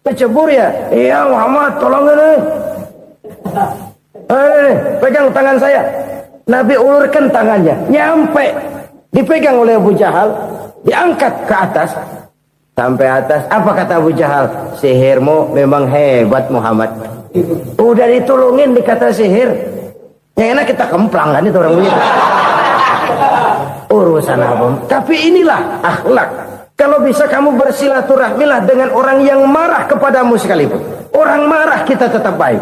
kecebur ya? Iya Muhammad, tolong ini. Pegang tangan saya. Nabi ulurkan tangannya. Nyampe. Dipegang oleh Abu Jahal. Diangkat ke atas. Sampai atas, apa kata Abu Jahal? Sihirmu memang hebat Muhammad. Udah ditolongin dikata sihir. Yang enak kita kemplang kan itu orang begitu. Urusan apa? Tapi inilah akhlak. Kalau bisa kamu bersilaturahmilah dengan orang yang marah kepadamu sekalipun. Orang marah kita tetap baik.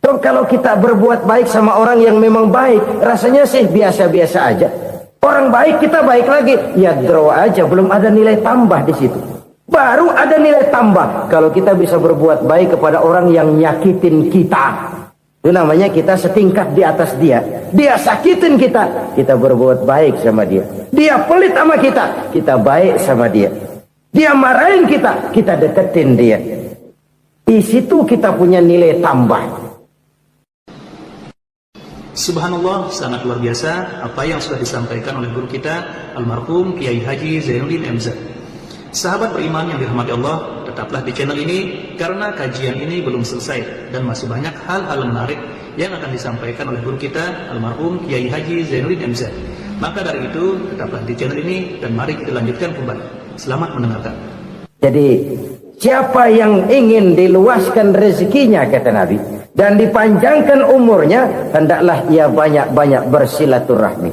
So, kalau kita berbuat baik sama orang yang memang baik, rasanya sih biasa-biasa aja. Orang baik kita baik lagi, ya draw aja, belum ada nilai tambah di situ. Baru ada nilai tambah kalau kita bisa berbuat baik kepada orang yang nyakitin kita. Itu namanya kita setingkat di atas dia. Dia sakitin kita, kita berbuat baik sama dia. Dia pelit sama kita baik sama dia. Dia marahin kita deketin dia. Di situ kita punya nilai tambah. Subhanallah, sangat luar biasa apa yang sudah disampaikan oleh guru kita almarhum Kiai Haji Zainuddin MZ. Sahabat beriman yang dirahmati Allah, tetaplah di channel ini karena kajian ini belum selesai dan masih banyak hal-hal menarik yang akan disampaikan oleh guru kita almarhum Kiai Haji Zainuddin MZ. Maka dari itu, tetaplah di channel ini dan mari kita lanjutkan kembali. Selamat mendengarkan. Jadi siapa yang ingin diluaskan rezekinya kata Nabi dan dipanjangkan umurnya, hendaklah ia banyak-banyak bersilaturahmi.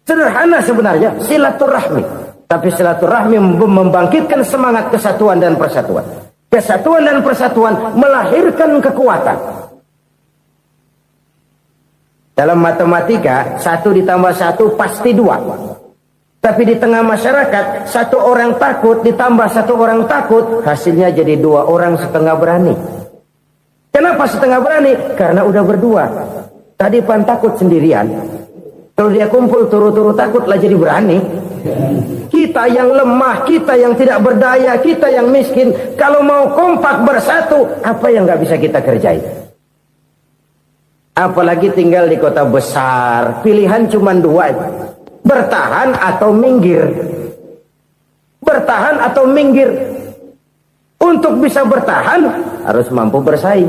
Sederhana sebenarnya silaturahmi, tapi silaturahmi membangkitkan semangat kesatuan dan persatuan. Kesatuan dan persatuan melahirkan kekuatan. Dalam matematika 1 ditambah 1 pasti 2. Tapi di tengah masyarakat 1 orang takut ditambah 1 orang takut, hasilnya jadi 2 orang setengah berani. Kenapa setengah berani? Karena udah berdua. Tadi pan takut sendirian. Kalau dia kumpul turu-turu takutlah jadi berani. Kita yang lemah, kita yang tidak berdaya, kita yang miskin, kalau mau kompak bersatu, apa yang nggak bisa kita kerjain? Apalagi tinggal di kota besar, pilihan cuma 2, bertahan atau minggir. Bertahan atau minggir. Untuk bisa bertahan harus mampu bersaing.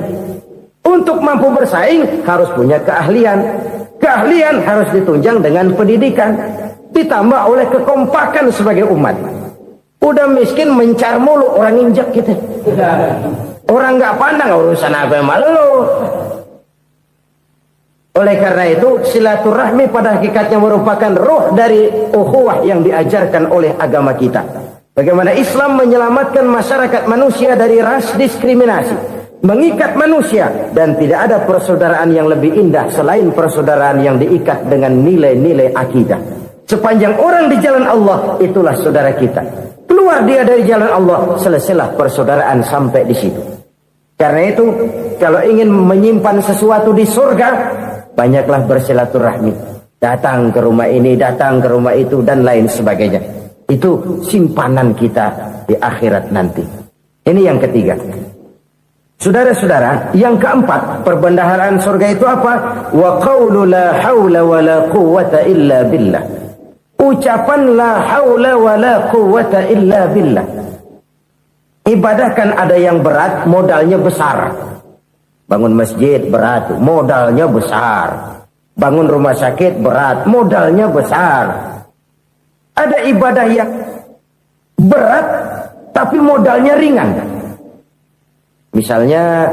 Untuk mampu bersaing harus punya keahlian. Keahlian harus ditunjang dengan pendidikan, ditambah oleh kekompakan sebagai umat. Udah miskin mencar mulu, orang injak kita. Orang nggak pandang urusan apa yang malu. Oleh karena itu silaturahmi pada hakikatnya merupakan roh dari ukhuwah yang diajarkan oleh agama kita. Bagaimana Islam menyelamatkan masyarakat manusia dari ras diskriminasi, mengikat manusia, dan tidak ada persaudaraan yang lebih indah selain persaudaraan yang diikat dengan nilai-nilai akidah. Sepanjang orang di jalan Allah, itulah saudara kita. Keluar dia dari jalan Allah, selesailah persaudaraan sampai di situ. Karena itu, kalau ingin menyimpan sesuatu di surga, banyaklah bersilaturahmi. Datang ke rumah ini, datang ke rumah itu, dan lain sebagainya. Itu simpanan kita di akhirat nanti. Ini yang ketiga. Saudara-saudara, yang keempat, perbendaharaan surga itu apa? Wa qawlu la hawla wa la quwwata illa billah. Ucapan la hawla wa la quwwata illa billah. Ibadah kan ada yang berat, modalnya besar. Bangun masjid berat, modalnya besar. Bangun rumah sakit berat, modalnya besar. Ada ibadah yang berat tapi modalnya ringan. Misalnya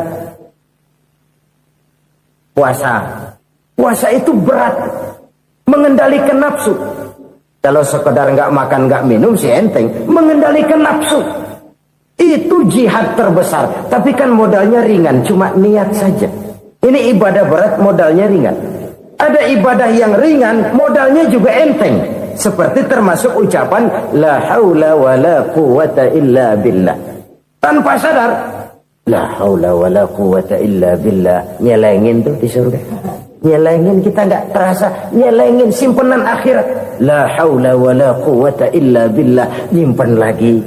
puasa, Puasa itu berat, mengendalikan nafsu. Kalau sekedar nggak makan nggak minum sih enteng, mengendalikan nafsu itu jihad terbesar. Tapi kan modalnya ringan, cuma niat saja. Ini ibadah berat, modalnya ringan. Ada ibadah yang ringan, modalnya juga enteng. Seperti termasuk ucapan la haula wala quwata illa billah. Tanpa sadar, la haula wala quwata illa billah, nyelengin tuh di surga. Nyelengin, kita nggak terasa, nyelengin simpenan akhirat. La haula wala quwata illa billah, nyimpen lagi.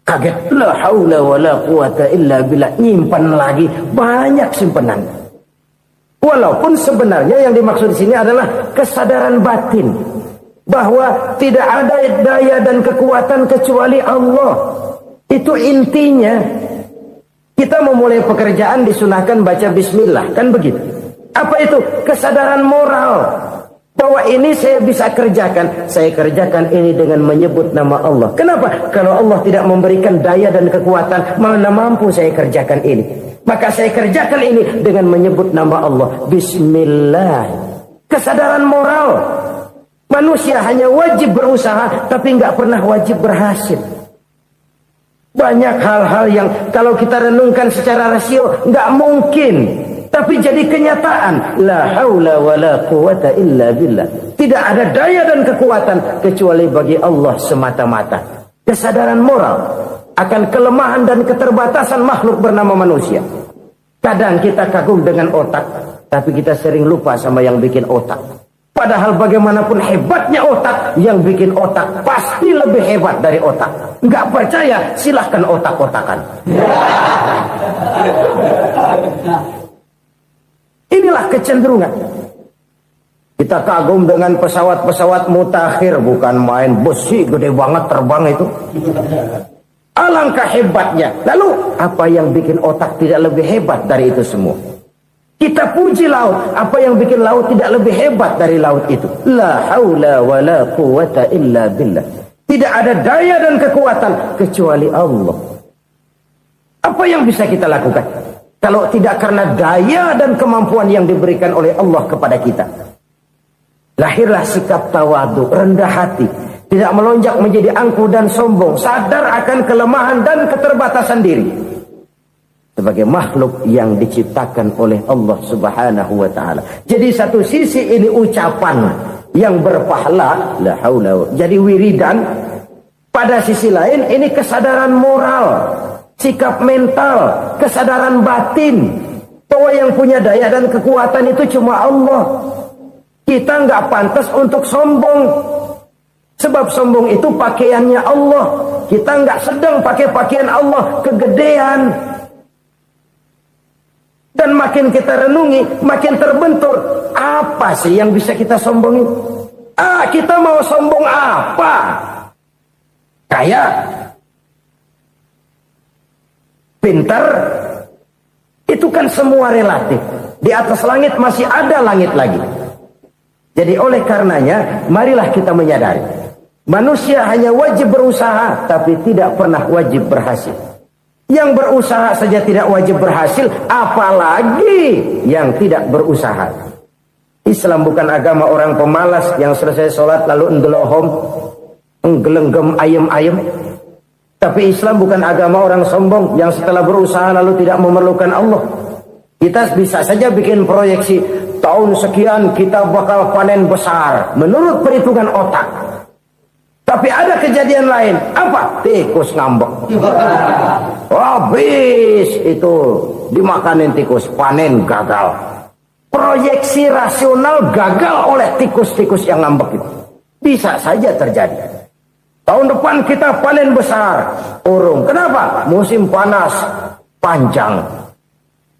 Kaget, la haula wala quwata illa billah, nyimpen lagi. Banyak simpenan. Walaupun sebenarnya yang dimaksud di sini adalah kesadaran batin bahwa tidak ada daya dan kekuatan kecuali Allah. Itu intinya. Kita memulai pekerjaan disunahkan baca bismillah, kan begitu? Apa itu? Kesadaran moral bahwa ini saya bisa kerjakan. Saya kerjakan ini dengan menyebut nama Allah. Kenapa? Kalau Allah tidak memberikan daya dan kekuatan, mana mampu saya kerjakan ini. Maka saya kerjakan ini dengan menyebut nama Allah. Bismillah. Kesadaran moral. Manusia hanya wajib berusaha, tapi nggak pernah wajib berhasil. Banyak hal-hal yang kalau kita renungkan secara rasio nggak mungkin, tapi jadi kenyataan. La haula wala quwata illa billah. Tidak ada daya dan kekuatan kecuali bagi Allah semata-mata. Kesadaran moral akan kelemahan dan keterbatasan makhluk bernama manusia. Kadang kita kagum dengan otak, tapi kita sering lupa sama yang bikin otak. Padahal bagaimanapun hebatnya otak, yang bikin otak pasti lebih hebat dari otak. Nggak percaya, silahkan otak-otakan. Inilah kecenderungan. Kita kagum dengan pesawat-pesawat mutakhir, bukan main besi gede banget terbang itu. Alangkah hebatnya. Lalu apa yang bikin otak tidak lebih hebat dari itu semua? Kita puji laut. Apa yang bikin laut tidak lebih hebat dari laut itu? La haula wala quwata illa billah. Tidak ada daya dan kekuatan kecuali Allah. Apa yang bisa kita lakukan kalau tidak karena daya dan kemampuan yang diberikan oleh Allah kepada kita? Lahirlah sikap tawadu, rendah hati, tidak melonjak menjadi angkuh dan sombong, sadar akan kelemahan dan keterbatasan diri sebagai makhluk yang diciptakan oleh Allah Subhanahu wa taala. Jadi satu sisi ini ucapan yang berpahala, la haula, jadi wiridan. Pada sisi lain ini kesadaran moral, sikap mental, kesadaran batin bahwa yang punya daya dan kekuatan itu cuma Allah. Kita nggak pantas untuk sombong, sebab sombong itu pakaiannya Allah. Kita nggak sedang pakai pakaian Allah, kegedean. Dan makin kita renungi, makin terbentur. Apa sih yang bisa kita sombongin? Kita mau sombong apa? Kaya? Pintar? Itu kan semua relatif. Di atas langit masih ada langit lagi. Jadi oleh karenanya, marilah kita menyadari. Manusia hanya wajib berusaha, tapi tidak pernah wajib berhasil. Yang berusaha saja tidak wajib berhasil, apalagi yang tidak berusaha. Islam bukan agama orang pemalas yang selesai sholat lalu enggelohom, enggelenggem ayem-ayem. Tapi Islam bukan agama orang sombong yang setelah berusaha lalu tidak memerlukan Allah. Kita bisa saja bikin proyeksi, tahun sekian kita bakal panen besar menurut perhitungan otak. Tapi ada kejadian lain. Apa? Tikus ngambek. Habis itu dimakanin tikus, panen gagal. Proyeksi rasional gagal oleh tikus-tikus yang ngambek itu. Bisa saja terjadi. Tahun depan kita panen besar, urung. Kenapa? Musim panas panjang.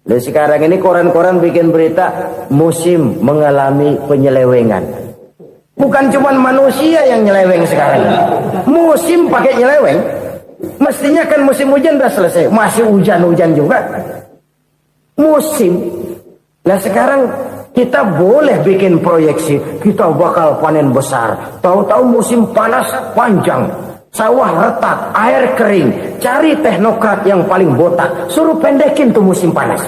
Dan sekarang ini koran-koran bikin berita musim mengalami penyelewengan. Bukan cuma manusia yang nyeleweng sekarang. Musim pakai nyeleweng. Mestinya kan musim hujan udah selesai. Masih hujan-hujan juga. Musim. Nah sekarang kita boleh bikin proyeksi. Kita bakal panen besar. Tahu-tahu musim panas panjang. Sawah retak, air kering. Cari teknokrat yang paling botak. Suruh pendekin tuh musim panas.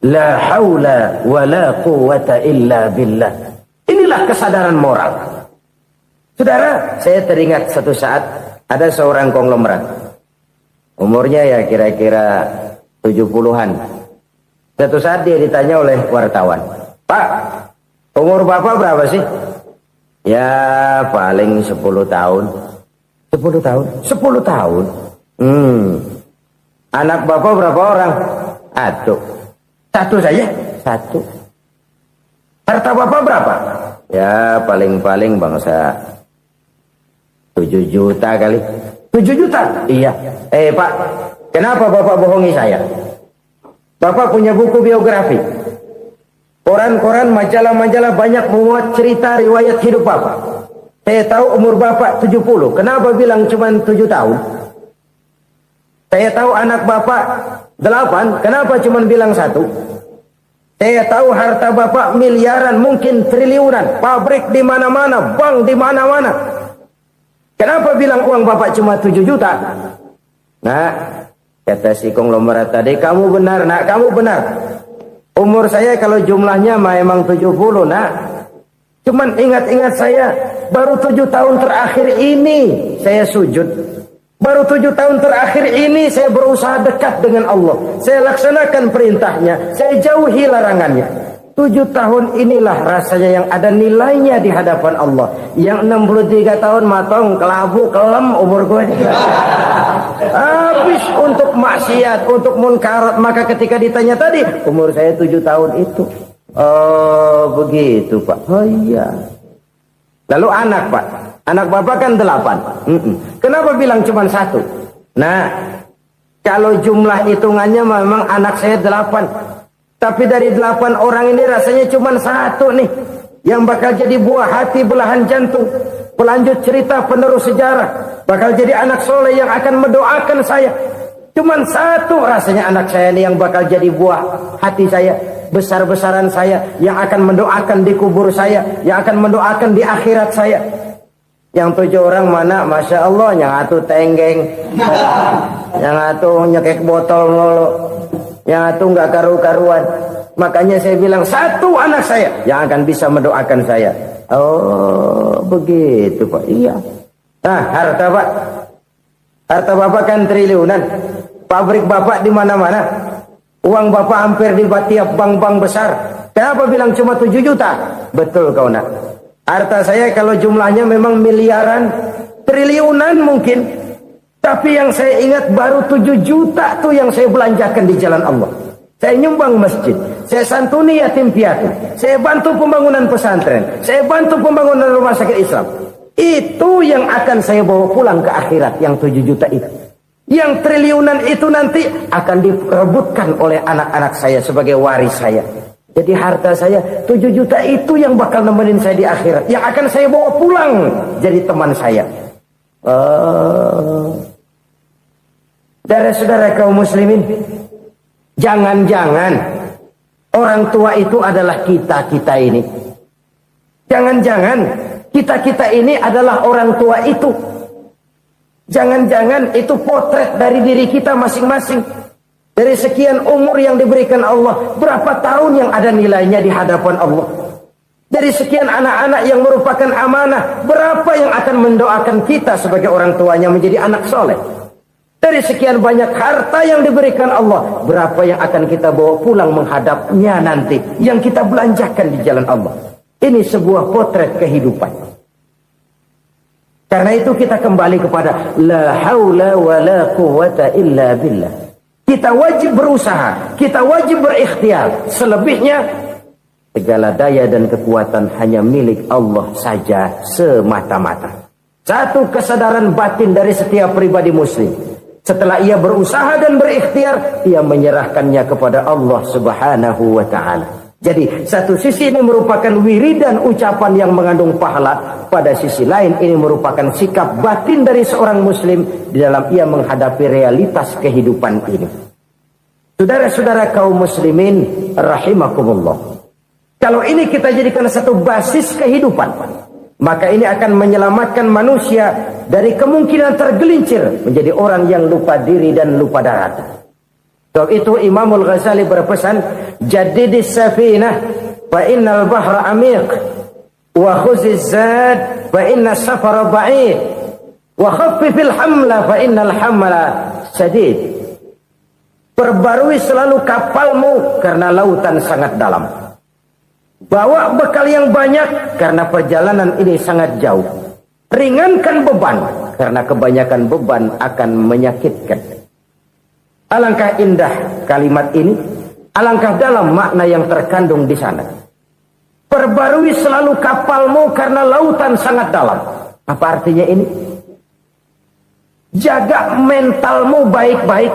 La haula wa la quwwata illa billah. Inilah kesadaran moral. Saudara, saya teringat satu saat ada seorang konglomerat. Umurnya ya kira-kira 70-an. Satu saat dia ditanya oleh wartawan, "Pak, umur Bapak berapa sih?" "Ya paling 10 tahun." 10 tahun? 10 tahun? Anak Bapak berapa orang? Satu. Satu saja? Satu. Harta Bapak berapa? Ya paling-paling bangsa 7 juta kali. 7 juta? Iya. Pak, kenapa Bapak bohongi saya? Bapak punya buku biografi. Koran-koran, majalah-majalah banyak memuat cerita riwayat hidup Bapak. Saya tahu umur Bapak 70. Kenapa bilang cuma 7 tahun? Saya tahu anak Bapak 8. Kenapa cuma bilang 1? Saya tahu harta Bapak miliaran, mungkin triliunan. Pabrik di mana-mana, bank di mana-mana. Kenapa bilang uang Bapak cuma 7 juta? Nah, kata si konglomerat tadi, kamu benar nak, kamu benar. Umur saya kalau jumlahnya memang 70 nak. Cuman ingat-ingat saya, baru 7 tahun terakhir ini saya sujud. Baru 7 tahun terakhir ini saya berusaha dekat dengan Allah. Saya laksanakan perintahnya, saya jauhi larangannya. 7 tahun inilah rasanya yang ada nilainya di hadapan Allah. Yang 63 tahun matong, kelabu, kelem umur gue. Habis untuk maksiat, untuk munkarat. Maka ketika ditanya tadi, umur saya 7 tahun itu. Oh begitu Pak. Oh iya. Lalu anak Pak. Anak Bapak kan 8. Kenapa bilang cuma 1? Nah, kalau jumlah hitungannya memang anak saya 8. Tapi dari 8 orang ini rasanya cuma 1 nih. Yang bakal jadi buah hati, belahan jantung. Pelanjut cerita, penerus sejarah. Bakal jadi anak soleh yang akan mendoakan saya. Cuma 1 rasanya anak saya ini yang bakal jadi buah hati saya. Besar-besaran saya. Yang akan mendoakan di kubur saya. Yang akan mendoakan di akhirat saya. Yang 7 orang mana? Masya Allah, yang atu tenggeng. Yang atu nyekek botol mulu. Yang atu nggak karu-karuan. Makanya saya bilang 1 anak saya yang akan bisa mendoakan saya. Oh begitu Pak. Iya. Nah harta Pak. Harta Bapak kan triliunan. Pabrik Bapak di mana-mana. Uang Bapak hampir di tiap bank-bank besar. Kenapa bilang cuma 7 juta? Betul kau nak. Harta saya kalau jumlahnya memang miliaran, triliunan mungkin. Tapi yang saya ingat baru 7 juta tuh yang saya belanjakan di jalan Allah. Saya nyumbang masjid. Saya santuni yatim piatu. Saya bantu pembangunan pesantren. Saya bantu pembangunan rumah sakit Islam. Itu yang akan saya bawa pulang ke akhirat, yang 7 juta itu. Yang triliunan itu nanti akan diperebutkan oleh anak-anak saya sebagai waris saya. Jadi harta saya 7 juta itu yang bakal nemenin saya di akhirat. Yang akan saya bawa pulang jadi teman saya. Saudara-saudara kaum muslimin, jangan-jangan orang tua itu adalah kita-kita ini. Jangan-jangan kita-kita ini adalah orang tua itu. Jangan-jangan itu potret dari diri kita masing-masing. Dari sekian umur yang diberikan Allah, berapa tahun yang ada nilainya di hadapan Allah? Dari sekian anak-anak yang merupakan amanah, berapa yang akan mendoakan kita sebagai orang tuanya menjadi anak soleh? Dari sekian banyak harta yang diberikan Allah, berapa yang akan kita bawa pulang menghadapnya nanti, yang kita belanjakan di jalan Allah? Ini sebuah potret kehidupan. Karena itu kita kembali kepada la haula wa la quwwata illa billah. Kita wajib berusaha, kita wajib berikhtiar. Selebihnya, segala daya dan kekuatan hanya milik Allah saja semata-mata. Satu kesadaran batin dari setiap pribadi muslim. Setelah ia berusaha dan berikhtiar, ia menyerahkannya kepada Allah Subhanahu wa ta'ala. Jadi, satu sisi ini merupakan wiridan ucapan yang mengandung pahala. Pada sisi lain, ini merupakan sikap batin dari seorang muslim di dalam ia menghadapi realitas kehidupan ini. Saudara-saudara kaum muslimin rahimakumullah. Kalau ini kita jadikan satu basis kehidupan, maka ini akan menyelamatkan manusia dari kemungkinan tergelincir menjadi orang yang lupa diri dan lupa daratan. Sebab itu Imamul Ghazali berpesan, jaddidis safinah fa innal bahra amiq wa khuziz zad fa inna safara ba'id wa khaffifil hamla fa innal hamla sadid. Perbarui selalu kapalmu karena lautan sangat dalam. Bawa bekal yang banyak karena perjalanan ini sangat jauh. Ringankan beban karena kebanyakan beban akan menyakitkan. Alangkah indah kalimat ini, alangkah dalam makna yang terkandung di sana. Perbarui selalu kapalmu karena lautan sangat dalam. Apa artinya ini? Jaga mentalmu baik-baik.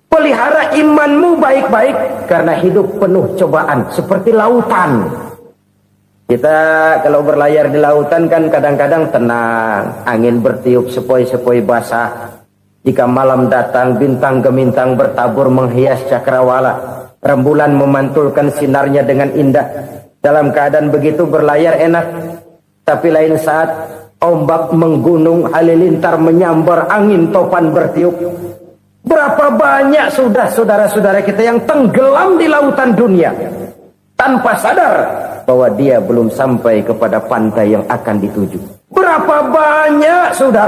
Pelihara imanmu baik-baik karena hidup penuh cobaan seperti lautan. Kita kalau berlayar di lautan kan kadang-kadang tenang, angin bertiup sepoi-sepoi basah. Jika malam datang bintang gemintang bertabur menghias cakrawala, rembulan memantulkan sinarnya dengan indah. Dalam keadaan begitu berlayar enak, tapi lain saat ombak menggunung, halilintar menyambar, angin topan bertiup. Berapa banyak sudah saudara-saudara kita yang tenggelam di lautan dunia tanpa sadar bahwa dia belum sampai kepada pantai yang akan dituju. Berapa banyak sudah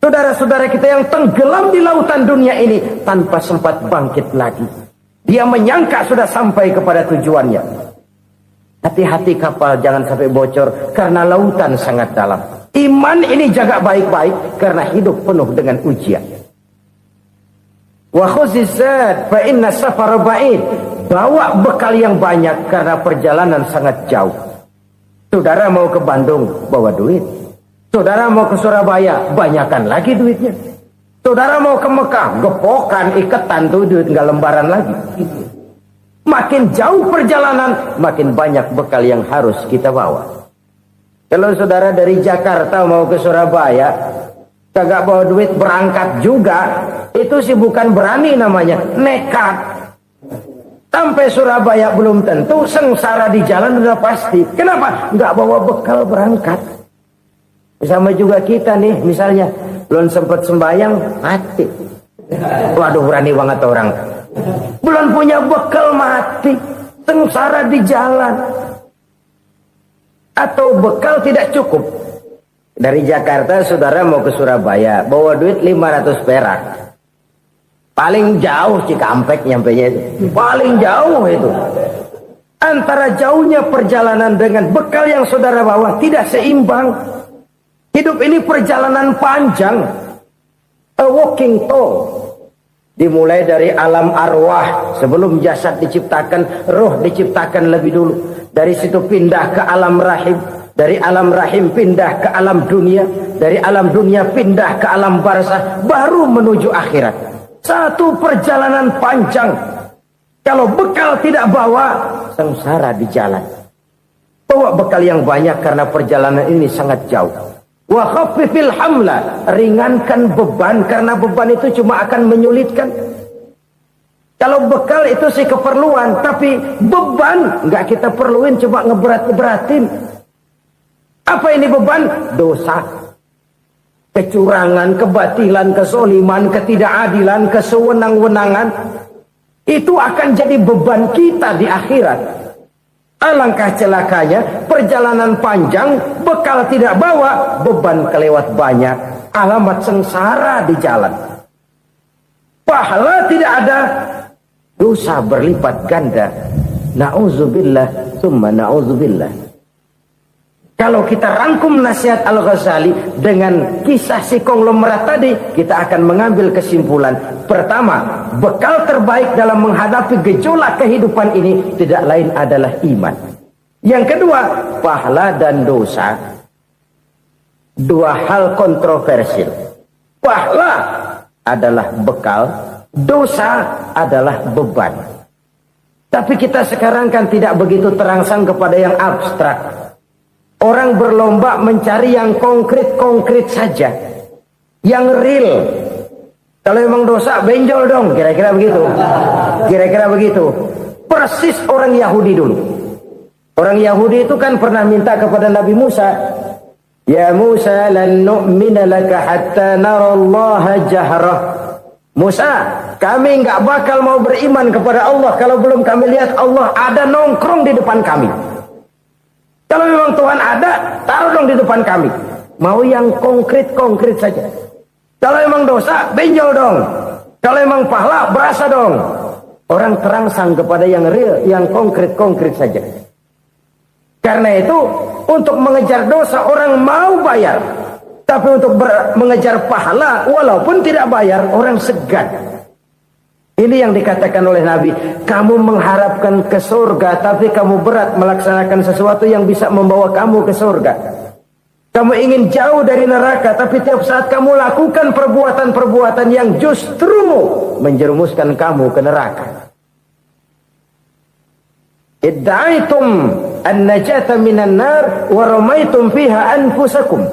saudara-saudara kita yang tenggelam di lautan dunia ini tanpa sempat bangkit lagi. Dia menyangka sudah sampai kepada tujuannya. Hati-hati kapal jangan sampai bocor karena lautan sangat dalam. Iman ini jaga baik-baik karena hidup penuh dengan ujian. Wa khuzizat fa inna safara ba'id. Bawa bekal yang banyak karena perjalanan sangat jauh. Saudara mau ke Bandung, bawa duit. Saudara mau ke Surabaya, banyakkan lagi duitnya. Saudara mau ke Mekah, gepokan, iketan tuh duit nggak lembaran lagi. Makin jauh perjalanan, makin banyak bekal yang harus kita bawa. Kalau saudara dari Jakarta mau ke Surabaya, kagak bawa duit berangkat juga, itu sih bukan berani namanya, nekat. Sampai Surabaya belum tentu, sengsara di jalan udah pasti. Kenapa? Nggak bawa bekal berangkat. Sama juga kita nih, misalnya belum sempat sembahyang, mati. Waduh, berani banget orang. Belum punya bekal, mati. Sengsara di jalan. Atau bekal tidak cukup. Dari Jakarta saudara mau ke Surabaya, bawa duit 500 perak. Paling jauh Cikampek nyampenya itu. Paling jauh itu. Antara jauhnya perjalanan dengan bekal yang saudara bawa tidak seimbang. Hidup ini perjalanan panjang. A walking tour. Dimulai dari alam arwah. Sebelum jasad diciptakan, roh diciptakan lebih dulu. Dari situ pindah ke alam rahim. Dari alam rahim pindah ke alam dunia. Dari alam dunia pindah ke alam barzah. Baru menuju akhirat. Satu perjalanan panjang. Kalau bekal tidak bawa, sengsara di jalan. Bawa bekal yang banyak karena perjalanan ini sangat jauh. Wa khaffifil hamla, ringankan beban karena beban itu cuma akan menyulitkan. Kalau bekal itu sih keperluan, tapi beban nggak kita perluin, cuma ngeberat-beratin. Apa ini beban? Dosa, kecurangan, kebatilan, kesoliman, ketidakadilan, kesewenang-wenangan. Itu akan jadi beban kita di akhirat. Alangkah celakanya, perjalanan panjang, bekal tidak bawa, beban kelewat banyak, alamat sengsara di jalan. Pahala tidak ada, dosa berlipat ganda. Na'udzubillah, summa na'udzubillah. Kalau kita rangkum nasihat Al-Ghazali dengan kisah si konglomerat tadi, kita akan mengambil kesimpulan. Pertama, bekal terbaik dalam menghadapi gejolak kehidupan ini tidak lain adalah iman. Yang kedua, pahala dan dosa. Dua hal kontroversial. Pahala adalah bekal, dosa adalah beban. Tapi kita sekarang kan tidak begitu terangsang kepada yang abstrak. Orang berlomba mencari yang konkret-konkret saja. Yang real. Kalau memang dosa, benjol dong. Kira-kira begitu. Kira-kira begitu. Persis orang Yahudi dulu. Orang Yahudi itu kan pernah minta kepada Nabi Musa. Ya Musa, lan nu'mina laka hatta narallaha jahrah. Musa, kami nggak bakal mau beriman kepada Allah kalau belum kami lihat Allah ada nongkrong di depan kami. Kalau memang Tuhan ada, taruh dong di depan kami. Mau yang konkret-konkret saja. Kalau memang dosa, benjol dong. Kalau memang pahala, berasa dong. Orang terangsang kepada yang real, yang konkret-konkret saja. Karena itu, untuk mengejar dosa orang mau bayar. Tapi untuk mengejar pahala, walaupun tidak bayar, orang segan. Ini yang dikatakan oleh Nabi. Kamu mengharapkan ke surga, tapi kamu berat melaksanakan sesuatu yang bisa membawa kamu ke surga. Kamu ingin jauh dari neraka, tapi tiap saat kamu lakukan perbuatan-perbuatan yang justru menjerumuskan kamu ke neraka. Idda'aitum an-najata minan nar wa ramaitum fiha anfusakum.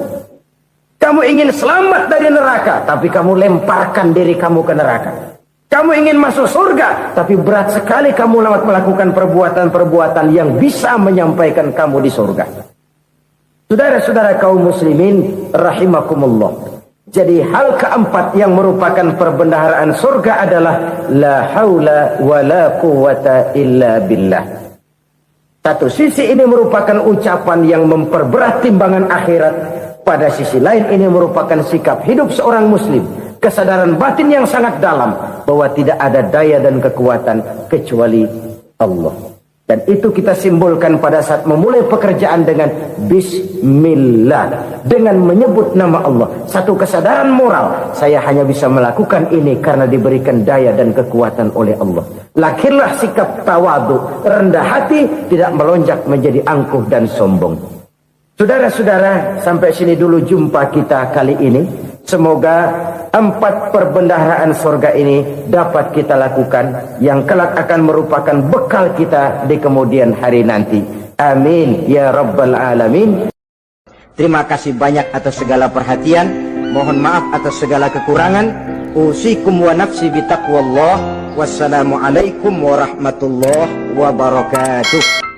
Kamu ingin selamat dari neraka, tapi kamu lemparkan diri kamu ke neraka. Kamu ingin masuk surga, tapi berat sekali kamu melakukan perbuatan-perbuatan yang bisa menyampaikan kamu di surga. Saudara-saudara kaum muslimin rahimakumullah. Jadi hal keempat yang merupakan perbendaharaan surga adalah la haula wa la quwwata illa billah. Satu sisi ini merupakan ucapan yang memperberat timbangan akhirat. Pada sisi lain ini merupakan sikap hidup seorang muslim. Kesadaran batin yang sangat dalam bahwa tidak ada daya dan kekuatan kecuali Allah. Dan itu kita simbolkan pada saat memulai pekerjaan dengan Bismillah. Dengan menyebut nama Allah. Satu kesadaran moral. Saya hanya bisa melakukan ini karena diberikan daya dan kekuatan oleh Allah. Lahirlah sikap tawadu, rendah hati, tidak melonjak menjadi angkuh dan sombong. Saudara-saudara, sampai sini dulu jumpa kita kali ini. Semoga 4 perbendaharaan surga ini dapat kita lakukan, yang kelak akan merupakan bekal kita di kemudian hari nanti. Amin ya rabbal alamin. Terima kasih banyak atas segala perhatian. Mohon maaf atas segala kekurangan. Usikum wa nafsi bitaqwallah. Wassalamualaikum warahmatullahi wabarakatuh.